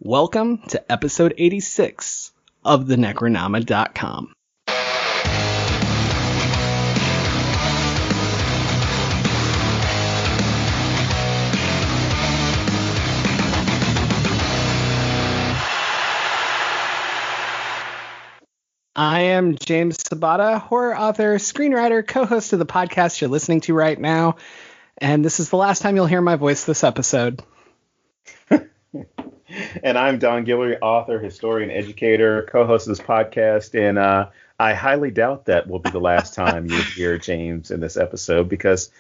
Welcome to episode 86 of the Necronama.com. I am James Sabata, horror author, screenwriter, co-host of the podcast you're listening to right now, and this is the last time you'll hear my voice this episode. And I'm Don Guillory, author, historian, educator, co-host of this podcast, and I highly doubt that will be the last time you hear James in this episode because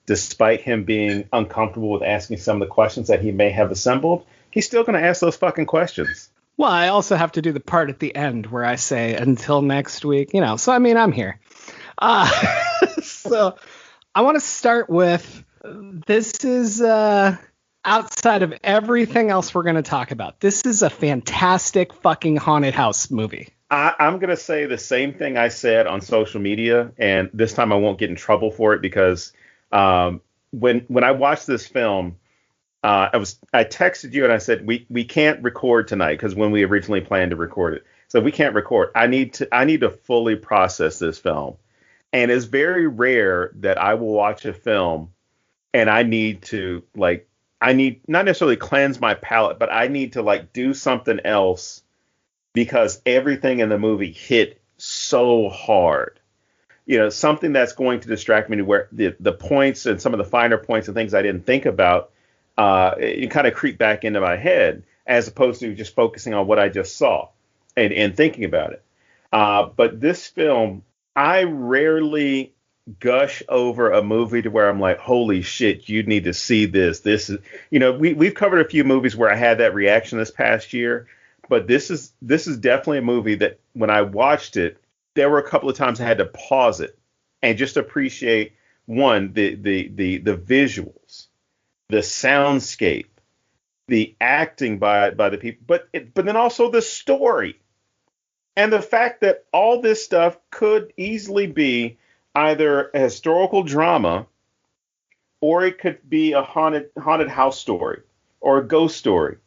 despite him being uncomfortable with asking some of the questions that he may have assembled, he's still going to ask those fucking questions. Well, I also have to do the part at the end where I say, until next week, so I mean, I'm here. So I want to start with, this is, outside of everything else we're going to talk about, this is a fantastic fucking haunted house movie. I'm going to say the same thing I said on social media, and this time I won't get in trouble for it because when I watched this film, I texted you and I said we can't record tonight because when we originally planned to record it, so we can't record. I need to fully process this film, and it's very rare that I will watch a film and I need not necessarily cleanse my palate, but I need to do something else because everything in the movie hit so hard. Something that's going to distract me to where the points and some of the finer points and things I didn't think about, it kind of creep back into my head as opposed to just focusing on what I just saw and thinking about it. But this film, I rarely gush over a movie to where I'm like, holy shit, you need to see this. This is, we've covered a few movies where I had that reaction this past year, but this is definitely a movie that when I watched it, there were a couple of times I had to pause it and just appreciate one, the visuals, the soundscape, the acting by the people, but then also the story and the fact that all this stuff could easily be either a historical drama or it could be a haunted house story or a ghost story.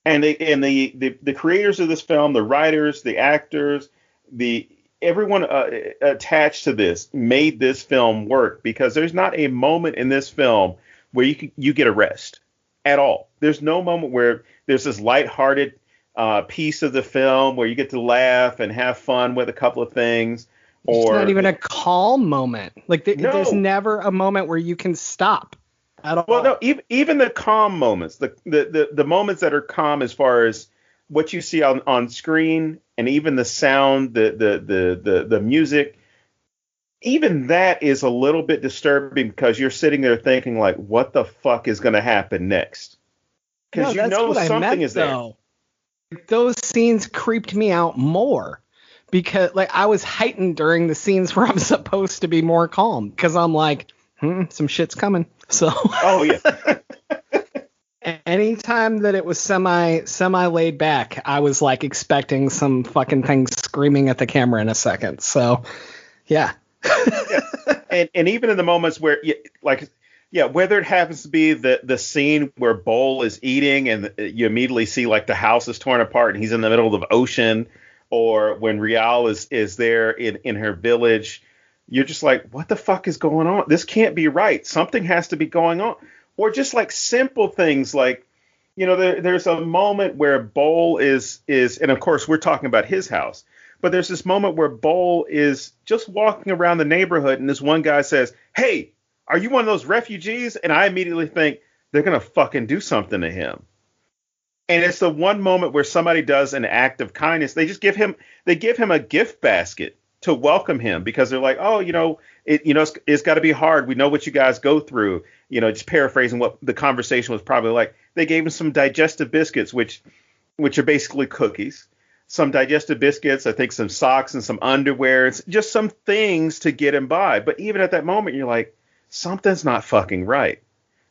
And the creators of this film, the writers, the actors, everyone attached to this made this film work because there's not a moment in this film where you get a rest at all. There's no moment where there's this lighthearted piece of the film where you get to laugh and have fun with a couple of things. It's not even a calm moment. There's never a moment where you can stop at all. Well, no, even the calm moments, the moments that are calm as far as what you see on screen and even the sound, the music, even that is a little bit disturbing because you're sitting there thinking like, what the fuck is going to happen next? Because something is there. Though. Those scenes creeped me out more. Because I was heightened during the scenes where I'm supposed to be more calm because I'm like, some shit's coming. So, oh yeah. Anytime that it was semi laid back, I was expecting some fucking thing screaming at the camera in a second. So, yeah. Yeah. And even in the moments where whether it happens to be the scene where Bowl is eating and you immediately see the house is torn apart and he's in the middle of the ocean. Or when Rial is there in her village, you're just like, what the fuck is going on? This can't be right. Something has to be going on. Or just simple things there's a moment where Bowl is, and of course we're talking about his house, but there's this moment where Bowl is just walking around the neighborhood and this one guy says, hey, are you one of those refugees? And I immediately think they're going to fucking do something to him. And it's the one moment where somebody does an act of kindness. They give him a gift basket to welcome him because they're like, oh, it's got to be hard. We know what you guys go through. Just paraphrasing what the conversation was probably like. They gave him some digestive biscuits, which are basically cookies, some digestive biscuits, I think some socks and some underwear, just some things to get him by. But even at that moment, you're like, something's not fucking right.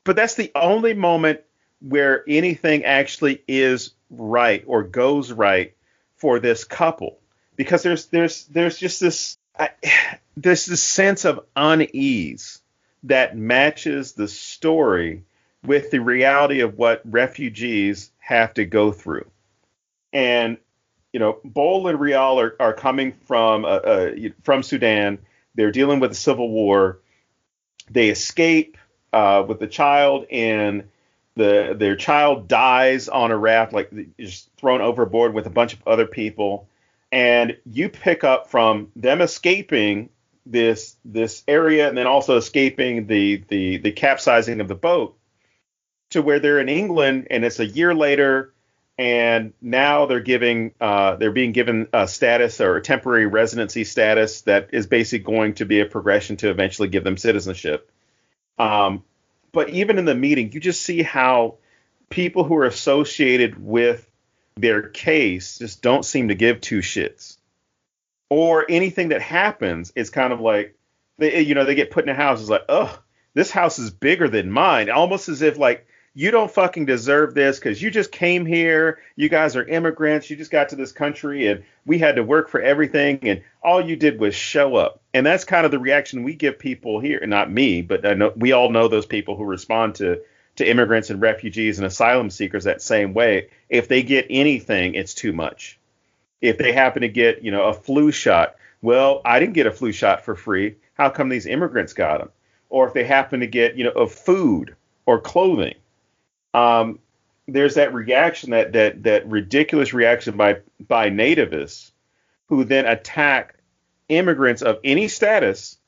But that's the only moment where anything actually is right or goes right for this couple, because there's just this sense of unease that matches the story with the reality of what refugees have to go through. And, Bol and Rial are coming from Sudan. They're dealing with the civil war. They escape with the child, and their child dies on a raft, like just thrown overboard with a bunch of other people. And you pick up from them escaping this area, and then also escaping the capsizing of the boat, to where they're in England, and it's a year later, and now they're being given a status, or a temporary residency status, that is basically going to be a progression to eventually give them citizenship. But even in the meeting, you just see how people who are associated with their case just don't seem to give two shits. Or anything that happens, it's kind of like they get put in a house. It's like, oh, this house is bigger than mine. Almost as if like, you don't fucking deserve this because you just came here. You guys are immigrants. You just got to this country and we had to work for everything. And all you did was show up. And that's kind of the reaction we give people here. Not me, but I know we all know those people who respond to immigrants and refugees and asylum seekers that same way. If they get anything, it's too much. If they happen to get, a flu shot, well, I didn't get a flu shot for free. How come these immigrants got them? Or if they happen to get, a food or clothing. There's that reaction, that ridiculous reaction by nativists, who then attack immigrants of any status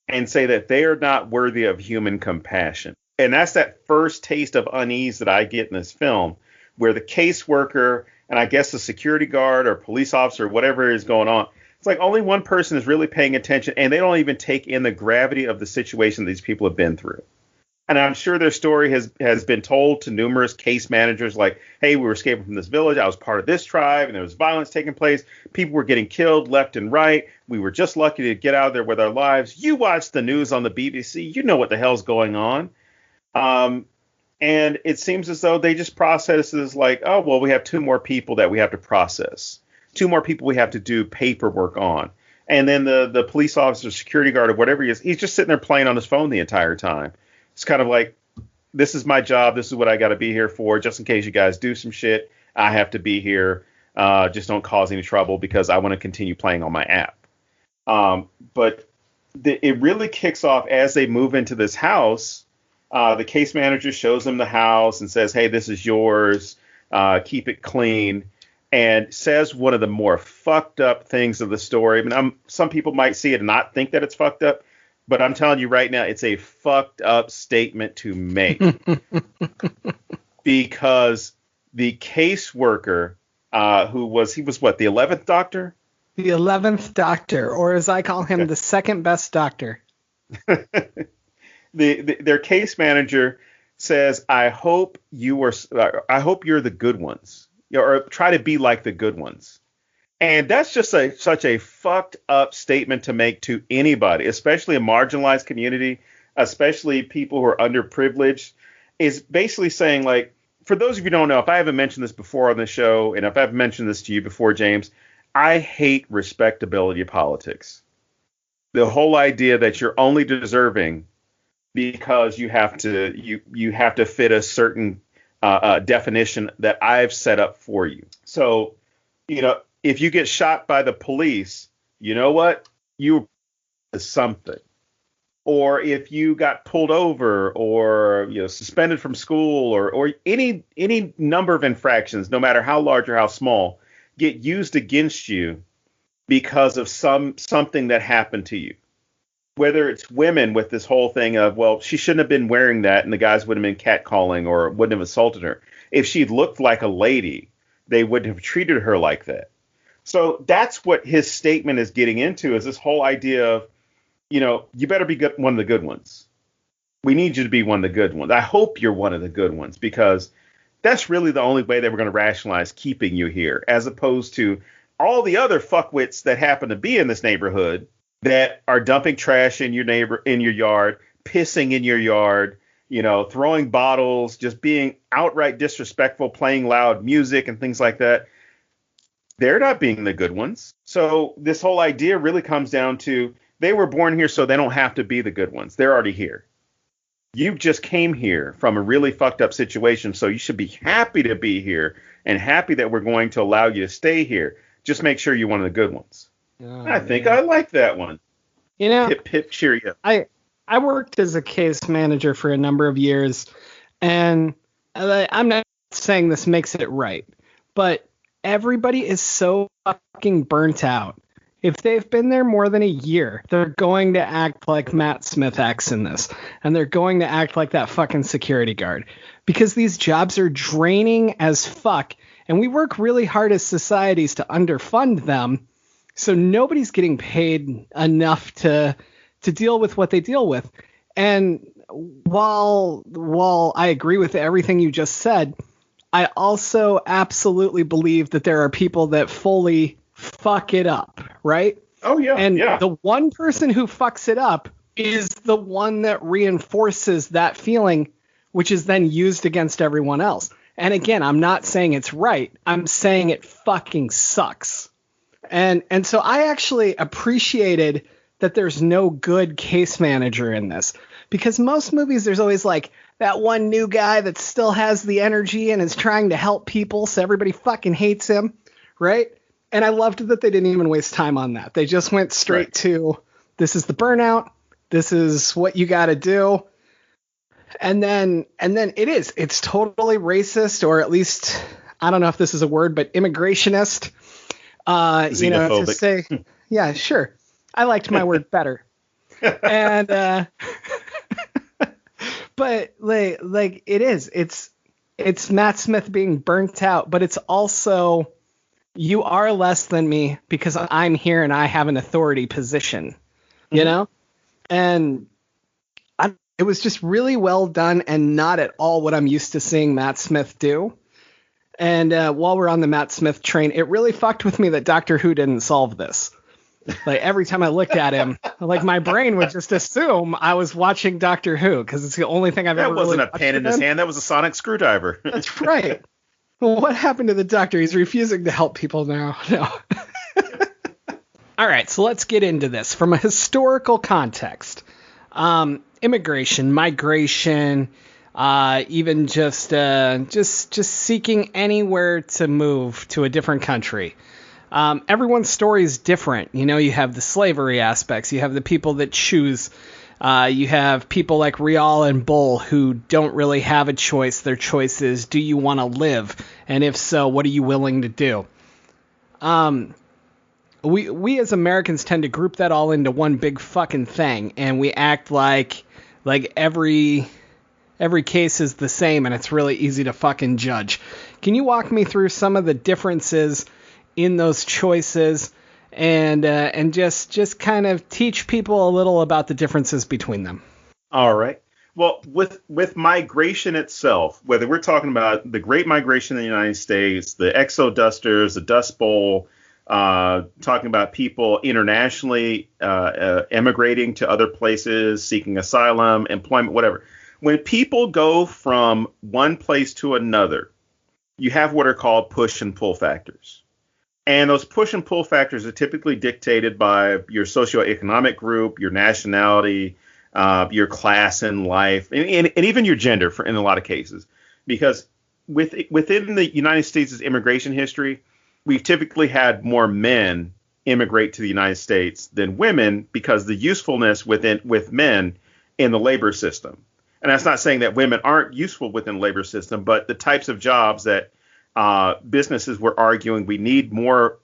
and say that they are not worthy of human compassion. And that's that first taste of unease that I get in this film, where the caseworker and I guess the security guard or police officer, whatever is going on, it's like only one person is really paying attention, and they don't even take in the gravity of the situation these people have been through. And I'm sure their story has been told to numerous case managers, like, hey, we were escaping from this village. I was part of this tribe, and there was violence taking place. People were getting killed left and right. We were just lucky to get out of there with our lives. You watch the news on the BBC. You know what the hell's going on. And it seems as though they just process this like, oh, well, we have two more people that we have to process. Two more people we have to do paperwork on. And then the police officer, security guard, or whatever he is, he's just sitting there playing on his phone the entire time. It's kind of like, this is my job. This is what I got to be here for. Just in case you guys do some shit, I have to be here. Just don't cause any trouble because I want to continue playing on my app. But it really kicks off as they move into this house. The case manager shows them the house and says, hey, this is yours. Keep it clean. And says one of the more fucked up things of the story. I mean, some people might see it and not think that it's fucked up. But I'm telling you right now, it's a fucked up statement to make. Because the caseworker, he was what, the 11th doctor? The 11th doctor, or as I call him, the second best doctor. Their case manager says, I hope you're the good ones, or try to be like the good ones. And that's just such a fucked up statement to make to anybody, especially a marginalized community, especially people who are underprivileged, is basically saying, like, for those of you who don't know, if I haven't mentioned this before on the show, and if I've mentioned this to you before, James, I hate respectability politics. The whole idea that you're only deserving because you have to fit a certain definition that I've set up for you. So, if you get shot by the police, you know what? You something. Or if you got pulled over or suspended from school or any number of infractions, no matter how large or how small, get used against you because of something that happened to you. Whether it's women with this whole thing of, well, she shouldn't have been wearing that and the guys wouldn't have been catcalling or wouldn't have assaulted her. If she looked like a lady, they wouldn't have treated her like that. So that's what his statement is getting into, is this whole idea of, you better be one of the good ones. We need you to be one of the good ones. I hope you're one of the good ones, because that's really the only way they were going to rationalize keeping you here, as opposed to all the other fuckwits that happen to be in this neighborhood that are dumping trash in your yard, pissing in your yard, throwing bottles, just being outright disrespectful, playing loud music and things like that. They're not being the good ones. So this whole idea really comes down to, they were born here so they don't have to be the good ones. They're already here. You just came here from a really fucked up situation, so you should be happy to be here and happy that we're going to allow you to stay here. Just make sure you're one of the good ones. Oh, I think man. I like that one. You know, Pip, pip, cheerio. I worked as a case manager for a number of years, and I'm not saying this makes it right, but everybody is so fucking burnt out. If they've been there more than a year, they're going to act like Matt Smith acts in this, and they're going to act like that fucking security guard, because these jobs are draining as fuck, and we work really hard as societies to underfund them, so nobody's getting paid enough to deal with what they deal with. And while I agree with everything you just said, I also absolutely believe that there are people that fully fuck it up, right? Oh, yeah. And yeah. the one person who fucks it up is the one that reinforces that feeling, which is then used against everyone else. And again, I'm not saying it's right. I'm saying it fucking sucks. And so I actually appreciated that there's no good case manager in this, because most movies there's always like that one new guy that still has the energy and is trying to help people, so everybody fucking hates him, right? And I loved that they didn't even waste time on that. They just went straight to, this is the burnout, this is what you got to do. And then it's totally racist, or at least, I don't know if this is a word, but immigrationist. To say, yeah, sure. I liked my word better. And but like it's Matt Smith being burnt out, but it's also, you are less than me because I'm here and I have an authority position, you know? And it was just really well done and not at all what I'm used to seeing Matt Smith do. And while we're on the Matt Smith train, it really fucked with me that Doctor Who didn't solve this. Like every time I looked at him, like my brain would just assume I was watching Doctor Who because it's the only thing I've ever. That wasn't really a pen in his hand. That was a sonic screwdriver. That's right. Well, what happened to the Doctor? He's refusing to help people now. No. All right, so let's get into this from a historical context. Immigration, migration, even just seeking anywhere to move to a different country. Everyone's story is different. You know, you have the slavery aspects. You have the people that choose. You have people like Rial and Bull who don't really have a choice. Their choice is, do you want to live? And if so, what are you willing to do? We as Americans tend to group that all into one big fucking thing, and we act like every case is the same, and it's really easy to fucking judge. Can you walk me through some of the differences in those choices, and just kind of teach people a little about the differences between them? All right. Well, with migration itself, whether we're talking about the Great Migration in the United States, the Exodusters, the Dust Bowl, talking about people internationally emigrating to other places, seeking asylum, employment, whatever. When people go from one place to another, you have what are called push and pull factors. And those push and pull factors are typically dictated by your socioeconomic group, your nationality, your class in life, and even your gender in a lot of cases. Because within the United States' immigration history, we've typically had more men immigrate to the United States than women because the usefulness with men in the labor system. And that's not saying that women aren't useful within the labor system, but the types of jobs that businesses were arguing we need more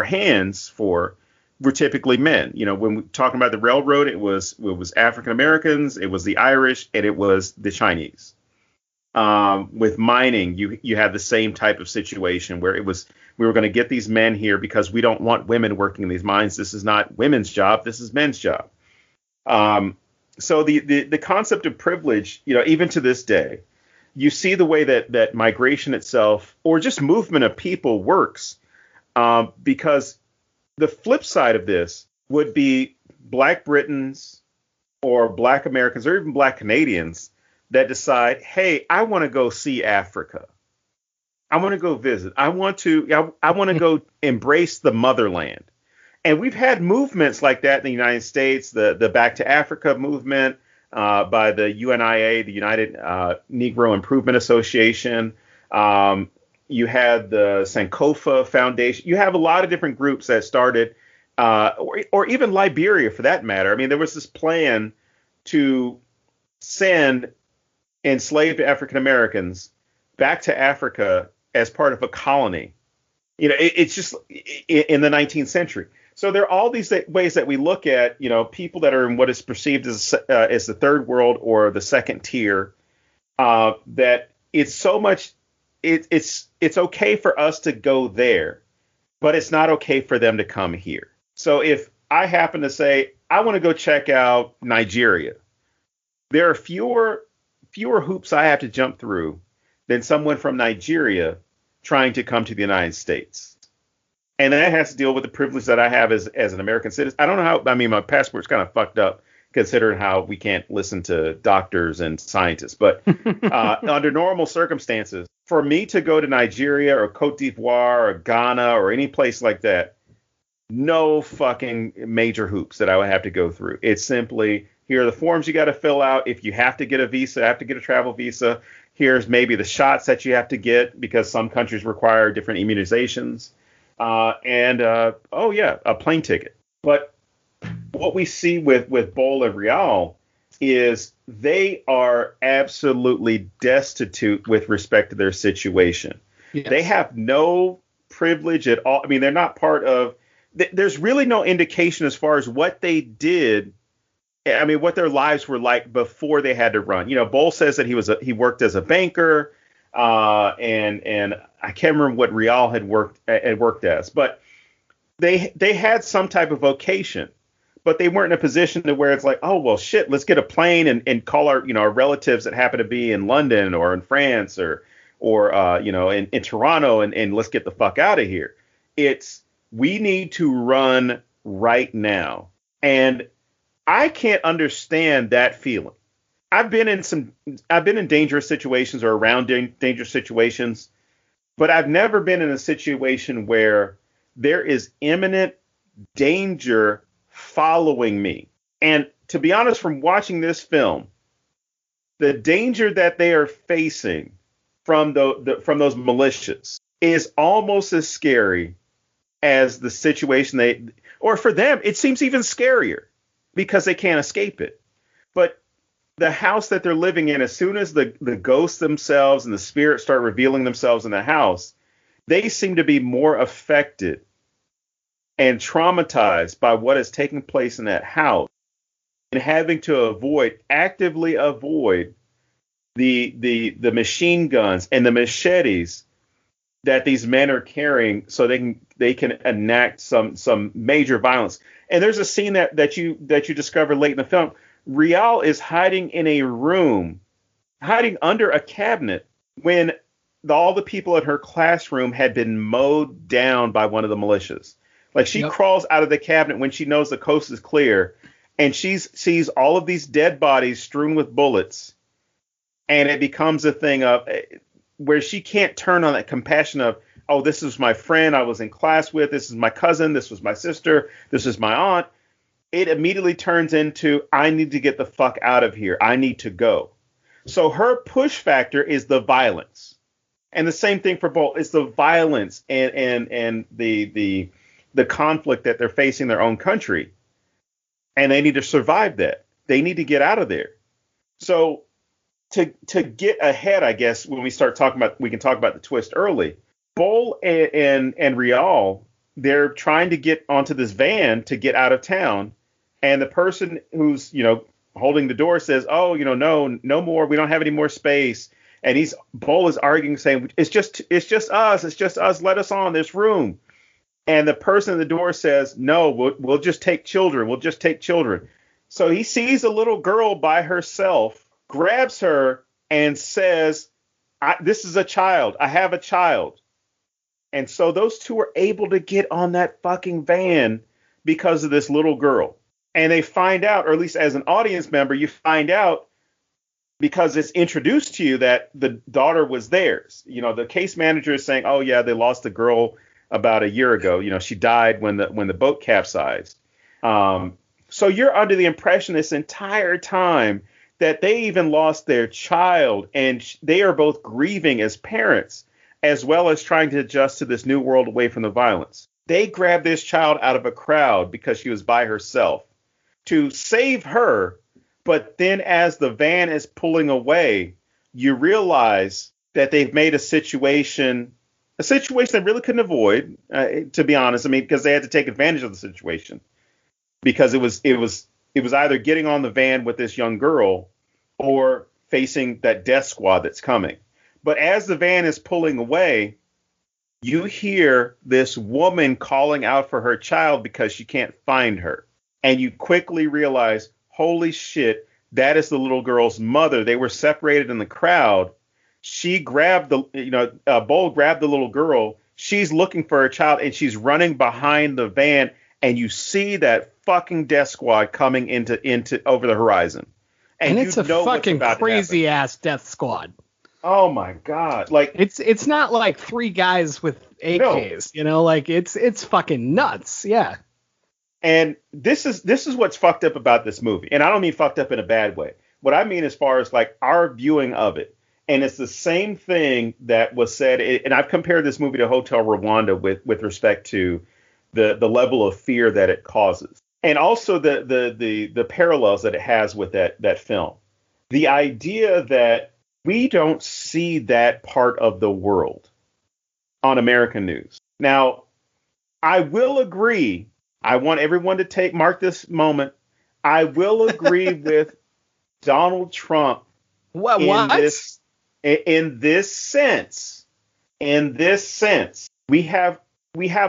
hands for were typically men. You know, when we're talking about the railroad, it was African Americans, it was the Irish, and it was the Chinese. With mining, you had the same type of situation where we were going to get these men here because we don't want women working in these mines. This is not women's job. This is men's job. So the concept of privilege, you know, even to this day, you see the way that migration itself or just movement of people works, because the flip side of this would be Black Britons or Black Americans or even Black Canadians that decide, hey, I want to go see Africa. I want to go visit. I want to go embrace the motherland. And we've had movements like that in the United States, the Back to Africa movement, by the UNIA, the United Negro Improvement Association. You had the Sankofa Foundation. You have a lot of different groups that started, or even Liberia for that matter. I mean, there was this plan to send enslaved African Americans back to Africa as part of a colony. It's just in the 19th century. So there are all these ways that we look at, people that are in what is perceived as the third world or the second tier, that it's so much, it's okay for us to go there, but it's not okay for them to come here. So if I happen to say, I want to go check out Nigeria, there are fewer hoops I have to jump through than someone from Nigeria trying to come to the United States. And that has to deal with the privilege that I have as an American citizen. I don't know how, my passport's kind of fucked up considering how we can't listen to doctors and scientists. But under normal circumstances, for me to go to Nigeria or Cote d'Ivoire or Ghana or any place like that, no fucking major hoops that I would have to go through. It's simply, here are the forms you got to fill out. If you have to get a visa, have to get a travel visa. Here's maybe the shots that you have to get because some countries require different immunizations. A plane ticket. But what we see with Bol and Rial is they are absolutely destitute with respect to their situation. Yes. They have no privilege at all. I mean, they're not part of. There's really no indication as far as what they did. I mean, what their lives were like before they had to run. Bol says that he worked as a banker, and I can't remember what Rial had worked as, but they had some type of vocation, but they weren't in a position to where it's like, oh well, shit, let's get a plane and call our relatives that happen to be in London or in France or in Toronto and let's get the fuck out of here. It's, we need to run right now, and I can't understand that feeling. I've been in dangerous situations or around dangerous situations, but I've never been in a situation where there is imminent danger following me. And to be honest, from watching this film, the danger that they are facing from from those militias is almost as scary as the situation or for them, it seems even scarier because they can't escape it. But the house that they're living in, as soon as the ghosts themselves and the spirits start revealing themselves in the house, they seem to be more affected and traumatized by what is taking place in that house and having to actively avoid the machine guns and the machetes that these men are carrying so they can enact some major violence. And there's a scene that you discover late in the film. Rial is hiding in a room, hiding under a cabinet when all the people in her classroom had been mowed down by one of the militias. Like she crawls out of the cabinet when she knows the coast is clear, and she sees all of these dead bodies strewn with bullets, and it becomes a thing of where she can't turn on that compassion of, oh, this is my friend I was in class with, this is my cousin, this was my sister, this is my aunt. It immediately turns into, I need to get the fuck out of here. I need to go. So her push factor is the violence. And the same thing for Bol. It's the violence and the conflict that they're facing in their own country. And they need to survive that. They need to get out of there. So to get ahead, I guess, when we start talking about, we can talk about the twist early. Bol and Rial, they're trying to get onto this van to get out of town. And the person who's, holding the door says, oh, no more. We don't have any more space. And Bol is arguing, saying, it's just us. It's just us. Let us on. There's room. And the person at the door says, no, we'll just take children. We'll just take children. So he sees a little girl by herself, grabs her and says, this is a child. I have a child. And so those two are able to get on that fucking van because of this little girl. And they find out, or at least as an audience member, you find out because it's introduced to you that the daughter was theirs. The case manager is saying, oh, yeah, they lost the girl about a year ago. She died when the boat capsized. So you're under the impression this entire time that they even lost their child, and they are both grieving as parents, as well as trying to adjust to this new world away from the violence. They grabbed this child out of a crowd because she was by herself to save her. But then as the van is pulling away, you realize that they've made a situation they really couldn't avoid, to be honest. I mean, because they had to take advantage of the situation, because it was either getting on the van with this young girl or facing that death squad that's coming. But as the van is pulling away, you hear this woman calling out for her child because she can't find her. And you quickly realize, holy shit, that is the little girl's mother. They were separated in the crowd. She grabbed Bull grabbed the little girl. She's looking for her child, and she's running behind the van. And you see that fucking death squad coming into over the horizon. And it's a fucking crazy ass death squad. Oh my God. Like it's not like three guys with AKs, like it's fucking nuts. Yeah. And this is what's fucked up about this movie. And I don't mean fucked up in a bad way. What I mean as far as like our viewing of it. And it's the same thing that was said. And I've compared this movie to Hotel Rwanda with respect to the level of fear that it causes. And also the parallels that it has with that film. The idea that we don't see that part of the world on American news. Now, I will agree. I want everyone to mark this moment. I will agree with Donald Trump. What? In this sense, we have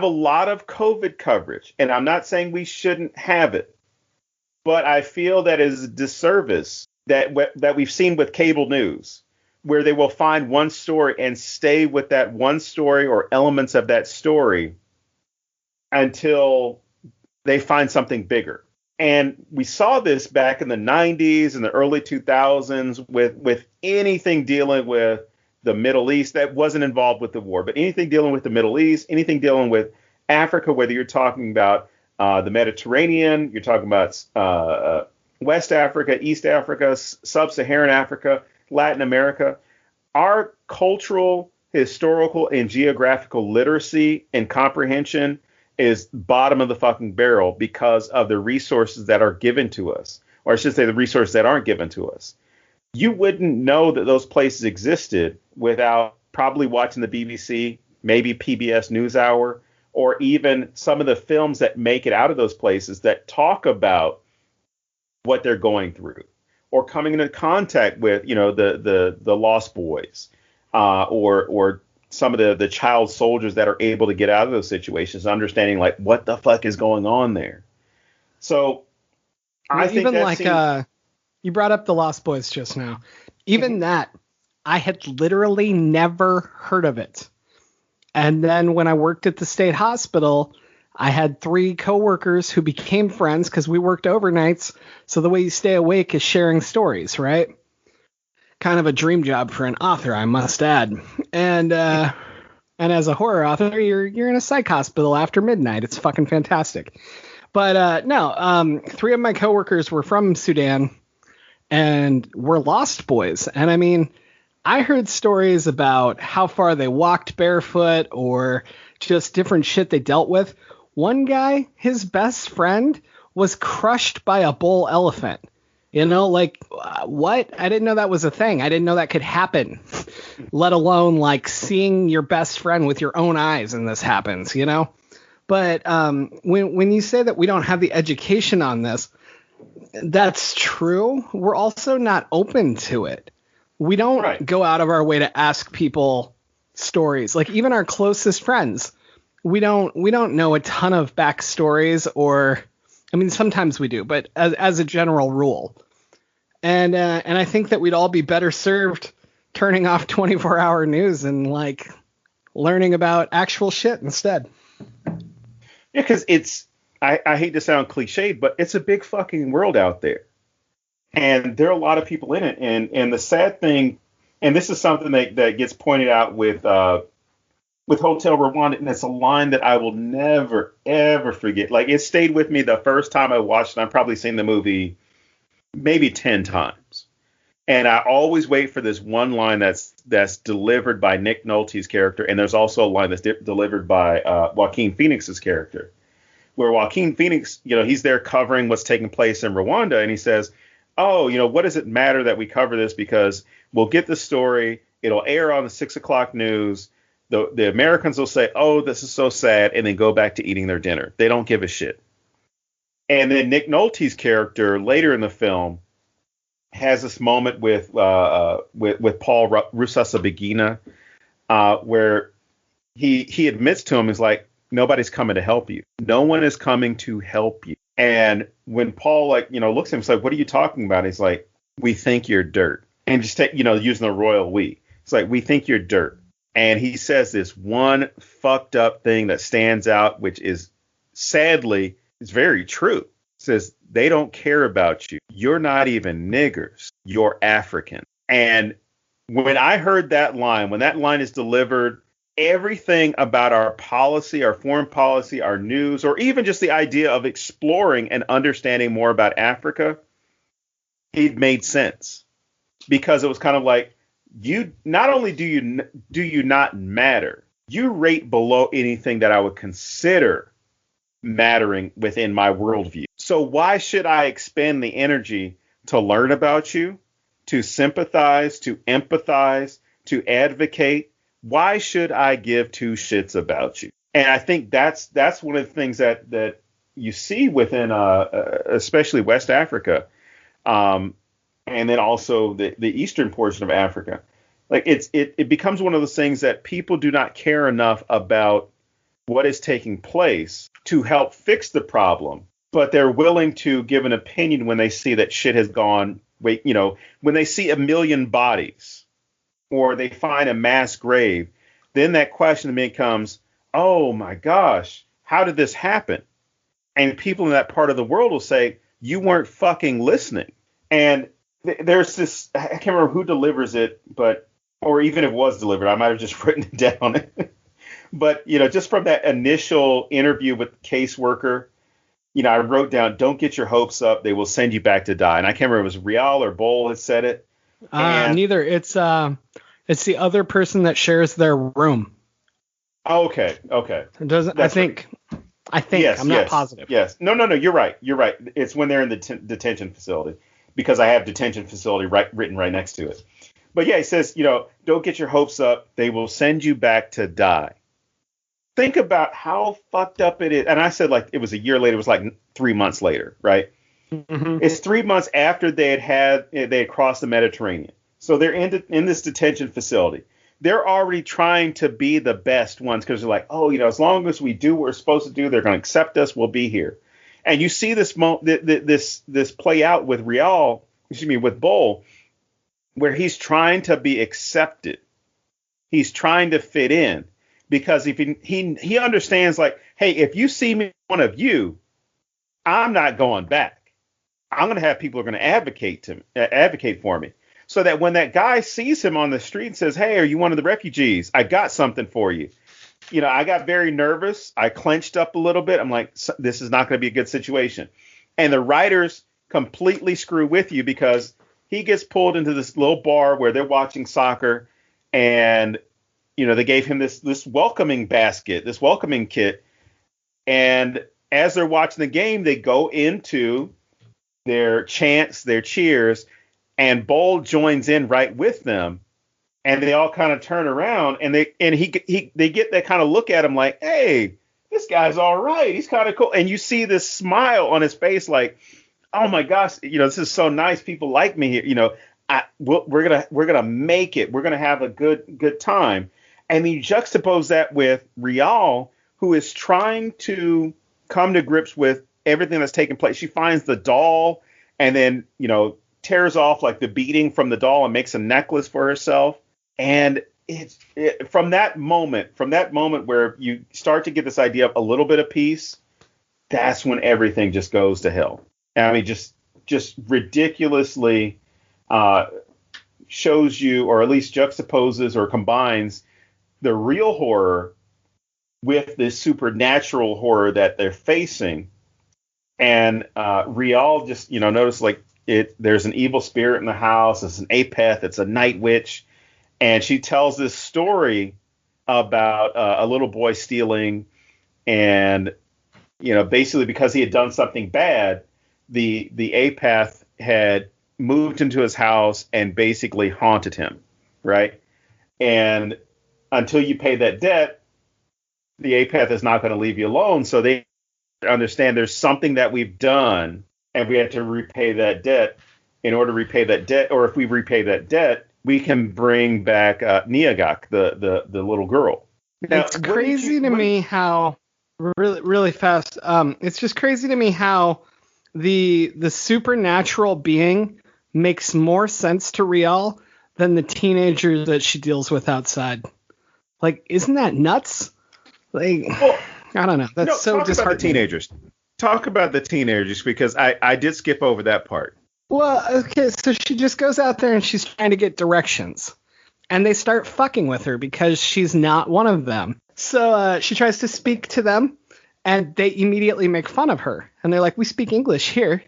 a lot of COVID coverage, and I'm not saying we shouldn't have it, but I feel that is a disservice that we've seen with cable news, where they will find one story and stay with that one story or elements of that story until they find something bigger. And we saw this back in the 90s and the early 2000s with anything dealing with the Middle East that wasn't involved with the war, but anything dealing with the Middle East, anything dealing with Africa, whether you're talking about the Mediterranean, you're talking about West Africa, East Africa, Sub-Saharan Africa, Latin America. Our cultural, historical, and geographical literacy and comprehension is bottom of the fucking barrel because of the resources that are given to us, or I should say the resources that aren't given to us. You wouldn't know that those places existed without probably watching the BBC, maybe PBS NewsHour, or even some of the films that make it out of those places that talk about what they're going through, or coming into contact with, the Lost Boys, or some of the child soldiers that are able to get out of those situations, understanding like what the fuck is going on there. So I think even like you brought up the Lost Boys just now. Even that, I had literally never heard of it. And then when I worked at the state hospital, I had 3 coworkers who became friends because we worked overnights. So the way you stay awake is sharing stories, right? Kind of a dream job for an author, I must add. And as a horror author, you're in a psych hospital after midnight. It's fucking fantastic. But no, 3 of my coworkers were from Sudan and were Lost Boys. And I mean, I heard stories about how far they walked barefoot or just different shit they dealt with. One guy, his best friend, was crushed by a bull elephant. What? I didn't know that was a thing. I didn't know that could happen, let alone like seeing your best friend with your own eyes and this happens, But when you say that we don't have the education on this, that's true. We're also not open to it. We don't go out of our way to ask people stories. Like even our closest friends, we don't know a ton of backstories, or I mean, sometimes we do, but as a general rule. And I think that we'd all be better served turning off 24-hour news and like learning about actual shit instead. Yeah, because I hate to sound cliched, but it's a big fucking world out there. And there are a lot of people in it. And the sad thing, and this is something that gets pointed out with Hotel Rwanda, and it's a line that I will never, ever forget. Like, it stayed with me the first time I watched it. I've probably seen the movie maybe 10 times. And I always wait for this one line that's delivered by Nick Nolte's character, and there's also a line that's delivered by Joaquin Phoenix's character, where Joaquin Phoenix, he's there covering what's taking place in Rwanda, and he says, "Oh, what does it matter that we cover this? Because we'll get the story, it'll air on the 6 o'clock news. The Americans will say, 'Oh, this is so sad,' and then go back to eating their dinner. They don't give a shit." And then Nick Nolte's character later in the film has this moment with Paul Rusesabagina, where he admits to him, he's like, "Nobody's coming to help you. No one is coming to help you." And when Paul looks at him, he's like, "What are you talking about?" He's like, "We think you're dirt." And just using the royal we. It's like, "We think you're dirt." And he says this one fucked up thing that stands out, which is sadly is very true. Says, "They don't care about you. You're not even niggers. You're African." And when I heard that line, when that line is delivered, everything about our policy, our foreign policy, our news, or even just the idea of exploring and understanding more about Africa, it made sense. Because it was kind of like, you not only do you not matter, you rate below anything that I would consider mattering within my worldview. So why should I expend the energy to learn about you, to sympathize, to empathize, to advocate? Why should I give two shits about you? And I think that's one of the things that you see within especially West Africa, and then also the eastern portion of Africa. Like it becomes one of those things that people do not care enough about what is taking place to help fix the problem, but they're willing to give an opinion when they see that shit has gone. When they see a million bodies or they find a mass grave, then that question becomes, "Oh my gosh, how did this happen?" And people in that part of the world will say, "You weren't fucking listening." And there's this, I can't remember who delivers it, or even if it was delivered, I might have just written it down. But, just from that initial interview with the caseworker, I wrote down, "Don't get your hopes up. They will send you back to die." And I can't remember if it was Rial or Bowl had said it. Neither. It's the other person that shares their room. Oh, okay. It doesn't. That's I think. Yes, I'm not positive. Yes. No. You're right. It's when they're in the detention facility, because I have detention facility written right next to it. But yeah, he says, "Don't get your hopes up. They will send you back to die." Think about how fucked up it is. And I said, it was a year later. It was 3 months later, right? Mm-hmm. It's 3 months after they had crossed the Mediterranean. So they're in this detention facility. They're already trying to be the best ones, because they're like, "Oh, as long as we do what we're supposed to do, they're going to accept us. We'll be here." And you see this play out with with Bull, where he's trying to be accepted. He's trying to fit in, because if he understands, hey, if you see me one of you, I'm not going back. I'm going to have people who are going to advocate for me. So that when that guy sees him on the street and says, "Hey, are you one of the refugees? I got something for you." I got very nervous. I clenched up a little bit. I'm like, this is not going to be a good situation. And the writers completely screw with you, because he gets pulled into this little bar where they're watching soccer, and they gave him this welcoming basket, this welcoming kit. And as they're watching the game, they go into their chants, their cheers, and Bowl joins in right with them. And they all kind of turn around, and they get that kind of look at him like, "Hey, this guy's all right. He's kind of cool." And you see this smile on his face, like, "Oh my gosh, this is so nice. People like me here. We're gonna make it. We're gonna have a good time." And then you juxtapose that with Rial, who is trying to come to grips with everything that's taking place. She finds the doll, and then tears off the beading from the doll and makes a necklace for herself. And from that moment where you start to get this idea of a little bit of peace, that's when everything just goes to hell. I mean, just ridiculously shows you, or at least juxtaposes or combines, the real horror with this supernatural horror that they're facing. And Rial just, notice there's an evil spirit in the house. It's an apeth. It's a night witch, and she tells this story about a little boy stealing, and basically because he had done something bad, the apeth had moved into his house and basically haunted him, right? And until you pay that debt, the apeth is not going to leave you alone. So they understand there's something that we've done, and we have to repay that debt. In order to repay that debt, or if we repay that debt, we can bring back Niagak, the little girl. Now, it's crazy to me how really, really fast. It's just crazy to me how the supernatural being makes more sense to Riel than the teenagers that she deals with outside. Like, isn't that nuts? Like, well, I don't know. That's so disheartening. Talk about the teenagers, because I did skip over that part. Well, okay, so she just goes out there and she's trying to get directions. And they start fucking with her because she's not one of them. So she tries to speak to them, and they immediately make fun of her. And they're like, we speak English here,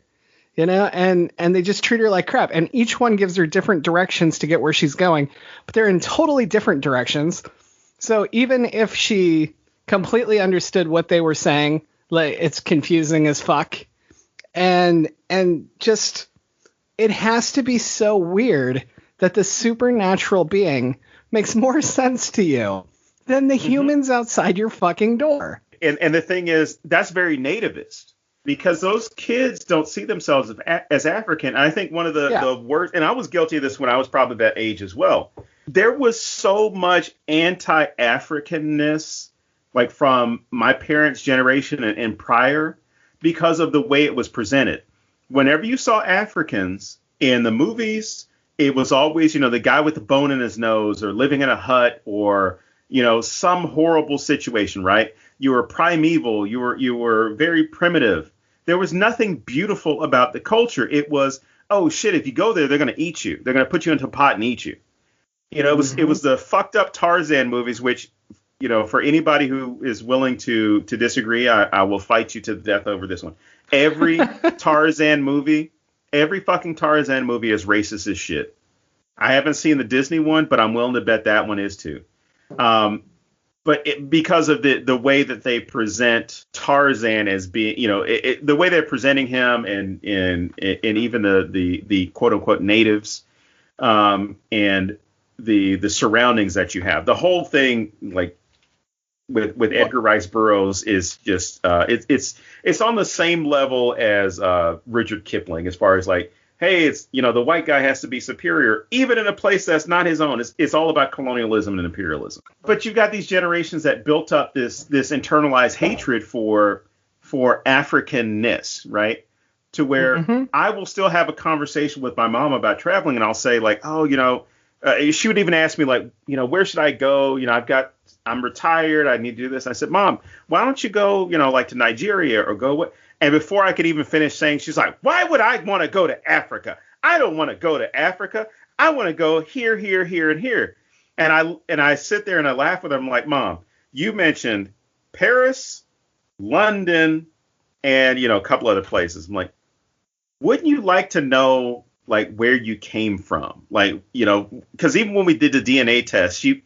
and they just treat her like crap. And each one gives her different directions to get where she's going, but they're in totally different directions. So even if she completely understood what they were saying, like, it's confusing as fuck. And just, it has to be so weird that the supernatural being makes more sense to you than the humans outside your fucking door. And the thing is, that's very nativist, because those kids don't see themselves as African. And I think one of the worst, and I was guilty of this when I was probably that age as well. There was so much anti-Africanness, like from my parents' generation and prior, because of the way it was presented. Whenever you saw Africans in the movies, it was always, the guy with the bone in his nose, or living in a hut, or, some horrible situation, right? You were primeval. You were very primitive. There was nothing beautiful about the culture. It was, oh shit, if you go there, they're going to eat you. They're going to put you into a pot and eat you. It was the fucked up Tarzan movies, which, for anybody who is willing to disagree, I will fight you to the death over this one. Every fucking Tarzan movie is racist as shit. I haven't seen the Disney one, but I'm willing to bet that one is too. But because of the way that they present Tarzan as being, the way they're presenting him, and even the quote unquote natives, and the surroundings that you have, the whole thing, like with Edgar Rice Burroughs, is just it's on the same level as Rudyard Kipling, as far as like, hey, it's, the white guy has to be superior, even in a place that's not his own. It's all about colonialism and imperialism. But you've got these generations that built up this internalized hatred for Africanness, right? To where I will still have a conversation with my mom about traveling, and I'll say like, oh, she would even ask me like, where should I go? I'm retired. I need to do this. I said, Mom, why don't you go, like to Nigeria, or go what? And before I could even finish saying, she's like, why would I want to go to Africa? I don't want to go to Africa. I want to go here, here, here, and here. And I sit there and I laugh with her. I'm like, Mom, you mentioned Paris, London, and, a couple other places. I'm like, wouldn't you like to know, like, where you came from? Like, because even when we did the DNA test, she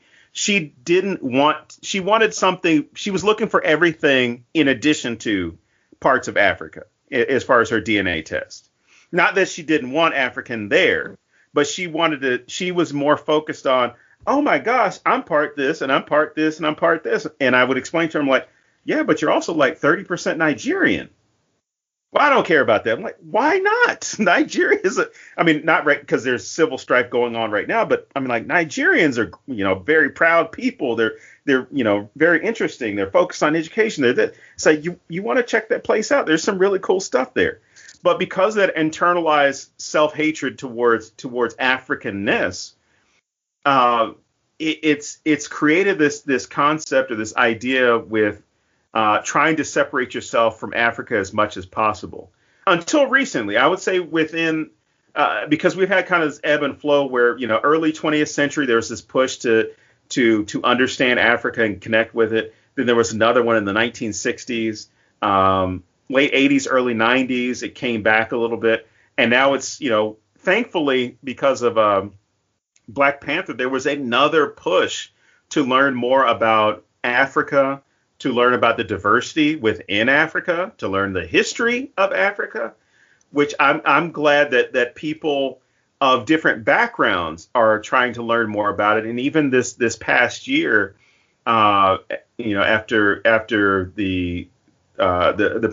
wanted something. She was looking for everything in addition to parts of Africa as far as her DNA test. Not that she didn't want African there, but she was more focused on, oh my gosh, I'm part this, and I'm part this, and I'm part this. And I would explain to her, I'm like, yeah, but you're also like 30% Nigerian. Well, I don't care about that. I'm like, why not? Nigeria is not right, because there's civil strife going on right now, but I mean, like, Nigerians are, very proud people. They're very interesting. They're focused on education. So you want to check that place out. There's some really cool stuff there. But because of that internalized self-hatred towards Africanness, it's created this concept, or this idea with trying to separate yourself from Africa as much as possible. Until recently, I would say within, because we've had kind of this ebb and flow where, early 20th century, there was this push to understand Africa and connect with it. Then there was another one in the 1960s, late 80s, early 90s. It came back a little bit. And now it's, thankfully, because of Black Panther, there was another push to learn more about Africa, to learn about the diversity within Africa, to learn the history of Africa, which I'm glad that people of different backgrounds are trying to learn more about it. And even this past year, after the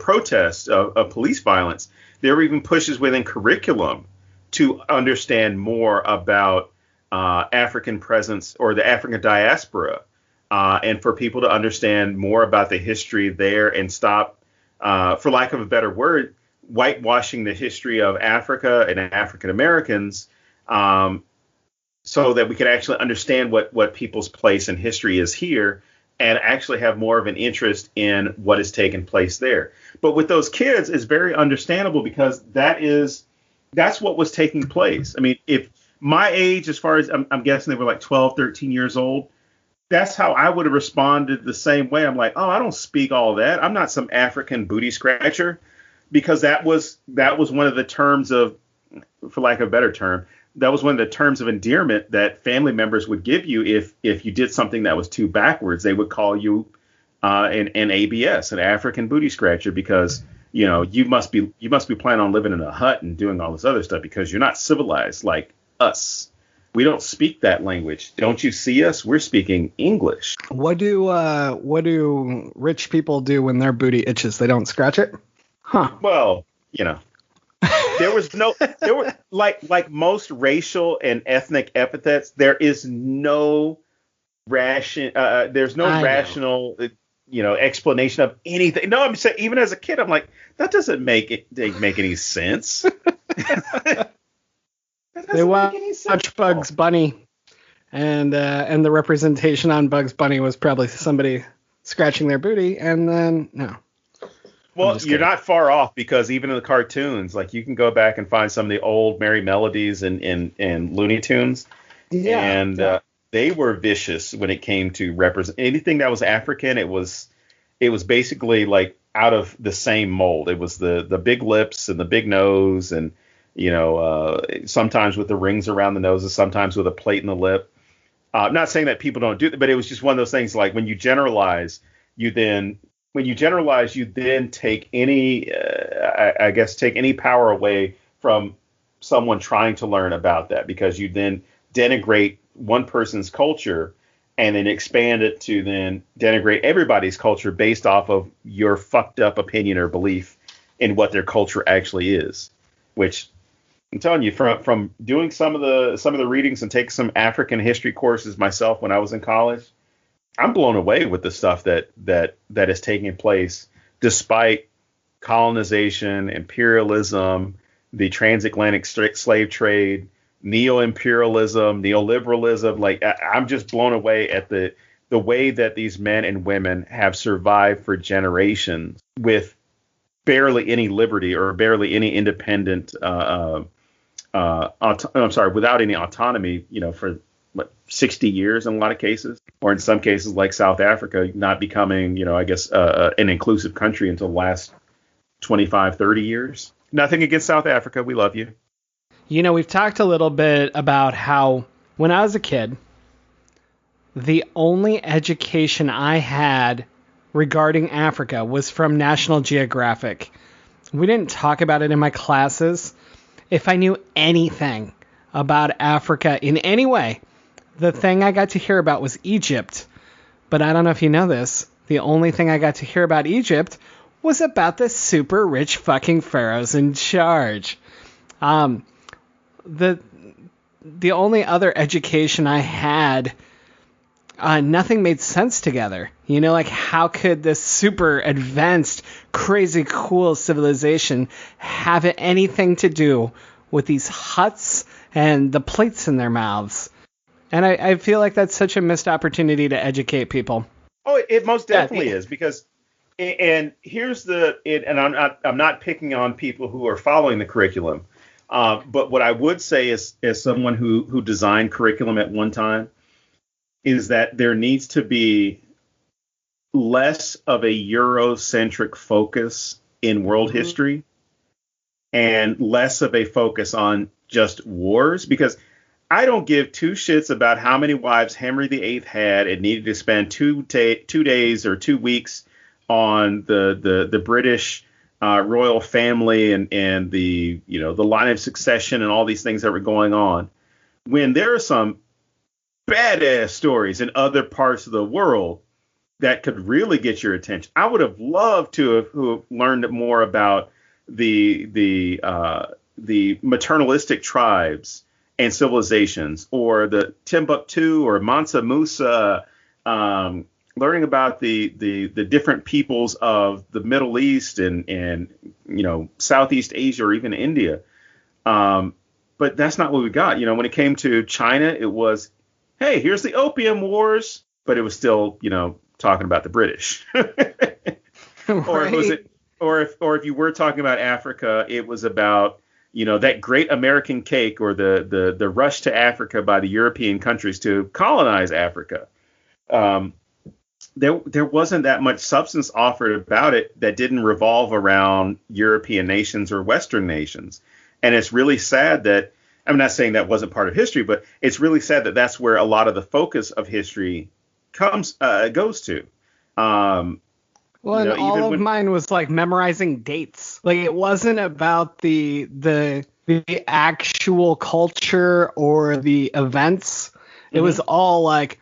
protests of police violence, there were even pushes within curriculum to understand more about African presence or the African diaspora, and for people to understand more about the history there and stop, for lack of a better word, whitewashing the history of Africa and African Americans, so that we can actually understand what people's place in history is here and actually have more of an interest in what has taken place there. But with those kids, it's very understandable because that's what was taking place. I mean, if my age, as far as I'm guessing they were like 12, 13 years old, that's how I would have responded the same way. I'm like, oh, I don't speak all that. I'm not some African booty scratcher, because that was one of the terms of, for lack of a better term, that was one of the terms of endearment that family members would give you if you did something that was too backwards. They would call you an ABS, an African booty scratcher, because you must be planning on living in a hut and doing all this other stuff because you're not civilized like us. We don't speak that language. Don't you see us? We're speaking English. What do rich people do when their booty itches? They don't scratch it? Huh. Well, there were like most racial and ethnic epithets, there is no rational explanation of anything. No, I'm saying, even as a kid, I'm like, that doesn't make any sense. They watch Bugs Bunny, and the representation on Bugs Bunny was probably somebody scratching their booty, and then no. Well, you're not far off, because even in the cartoons, like, you can go back and find some of the old Merry Melodies and Looney Tunes, and they were vicious when it came to represent anything that was African. It was basically like out of the same mold. It was the big lips and the big nose, and sometimes with the rings around the noses, sometimes with a plate in the lip. I'm not saying that people don't do that, but it was just one of those things. Like, when you generalize, you then take any, take any power away from someone trying to learn about that, because you then denigrate one person's culture and then expand it to then denigrate everybody's culture based off of your fucked up opinion or belief in what their culture actually is. Which, I'm telling you, from doing some of the readings and taking some African history courses myself when I was in college, I'm blown away with the stuff that is taking place despite colonization, imperialism, the transatlantic slave trade, neo-imperialism, neoliberalism. Like, I'm just blown away at the way that these men and women have survived for generations with barely any liberty or barely any independent, without any autonomy, for 60 years in a lot of cases, or in some cases like South Africa, not becoming, an inclusive country until the last 25, 30 years. Nothing against South Africa. We love you. We've talked a little bit about how when I was a kid, the only education I had regarding Africa was from National Geographic. We didn't talk about it in my classes. If I knew anything about Africa in any way, the thing I got to hear about was Egypt. But I don't know if you know this. The only thing I got to hear about Egypt was about the super rich fucking pharaohs in charge. The only other education I had, nothing made sense together. Like, how could this super advanced, crazy cool civilization have anything to do with these huts and the plates in their mouths? And I feel like that's such a missed opportunity to educate people. Oh, it most definitely is, because, and here's and I'm not picking on people who are following the curriculum, but what I would say is, as someone who designed curriculum at one time, is that there needs to be less of a Eurocentric focus in world history and less of a focus on just wars, because I don't give two shits about how many wives Henry VIII had and needed to spend 2 days or 2 weeks on the British royal family and the line of succession and all these things that were going on, when there are some badass stories in other parts of the world that could really get your attention. I would have loved to have learned more about the maternalistic tribes and civilizations, or the Timbuktu or Mansa Musa, learning about the different peoples of the Middle East and Southeast Asia or even India. But that's not what we got. When it came to China, it was, hey, here's the Opium Wars, but it was still, talking about the British. Right. Or if you were talking about Africa, it was about, that great American cake, or the rush to Africa by the European countries to colonize Africa. There wasn't that much substance offered about it that didn't revolve around European nations or Western nations. And it's really sad that, I'm not saying that wasn't part of history, but it's really sad that that's where a lot of the focus of history goes to. All of mine was like memorizing dates. Like, it wasn't about the actual culture or the events. It was all like,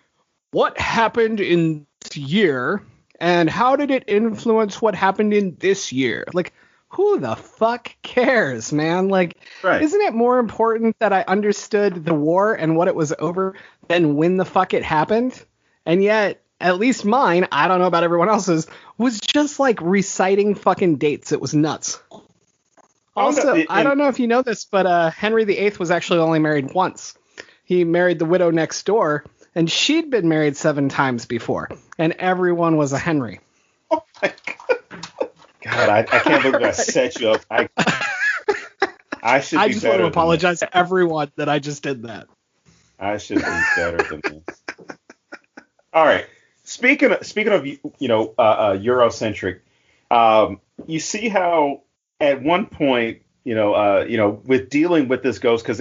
what happened in this year and how did it influence what happened in this year? Like, who the fuck cares, man? Like, Right. Isn't it more important that I understood the war and what it was over than when the fuck it happened? And yet, at least mine, I don't know about everyone else's, was just like reciting fucking dates. It was nuts. Also, I don't know if you know this, but Henry VIII was actually only married once. He married the widow next door, and she'd been married 7 times before, and everyone was a Henry. Oh my God, I can't believe I set you up. I should be better. I just want to apologize to everyone that I just did that. I should be better than this. All right. Speaking of Eurocentric, you see how at one point, with dealing with this ghost, because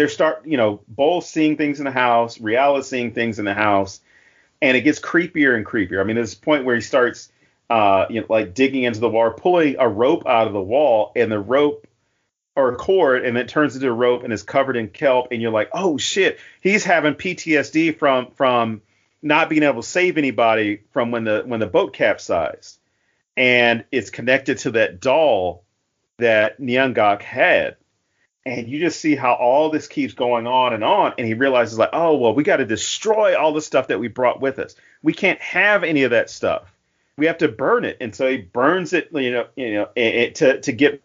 Bowles seeing things in the house, Rial is seeing things in the house, and it gets creepier and creepier. I mean, there's a point where he starts, like digging into the wall, pulling a rope out of the wall, and the rope or a cord, and it turns into a rope and is covered in kelp, and you're like, oh shit, he's having PTSD from not being able to save anybody from when the boat capsized, and it's connected to that doll that Nyangak had. And you just see how all this keeps going on, and he realizes, like, oh well, we got to destroy all the stuff that we brought with us. We can't have any of that stuff. We have to burn it. And so he burns it, to get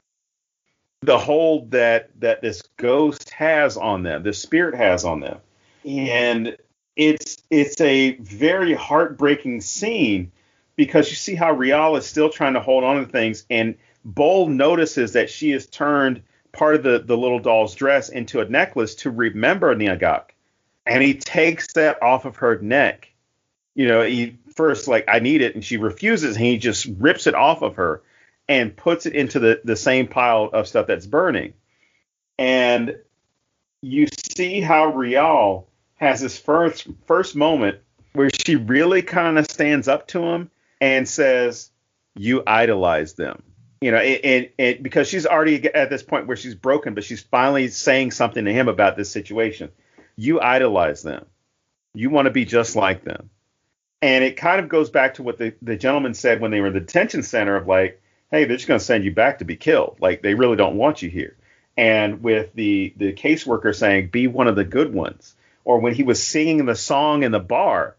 the hold that this ghost has on them, this spirit has on them. And it's a very heartbreaking scene, because you see how Rial is still trying to hold on to things, and Bull notices that she has turned part of the little doll's dress into a necklace to remember Nyangak, and he takes that off of her neck. He first like, I need it, and she refuses, and he just rips it off of her and puts it into the same pile of stuff that's burning. And you see how Rial has this first moment where she really kind of stands up to him and says, you idolize them. And because she's already at this point where she's broken, but she's finally saying something to him about this situation. You idolize them. You want to be just like them. And it kind of goes back to what the gentleman said when they were in the detention center of like, hey, they're just going to send you back to be killed. Like, they really don't want you here. And with the caseworker saying, be one of the good ones. Or when he was singing the song in the bar,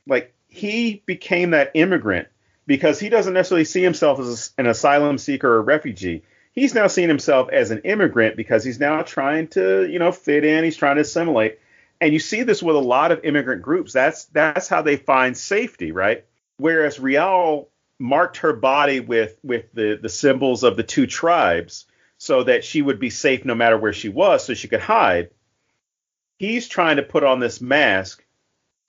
like, he became that immigrant because he doesn't necessarily see himself as an asylum seeker or refugee. He's now seeing himself as an immigrant because he's now trying to, fit in. He's trying to assimilate. And you see this with a lot of immigrant groups. That's how they find safety, right? Whereas Rial marked her body with the symbols of the two tribes so that she would be safe no matter where she was, so she could hide. He's trying to put on this mask,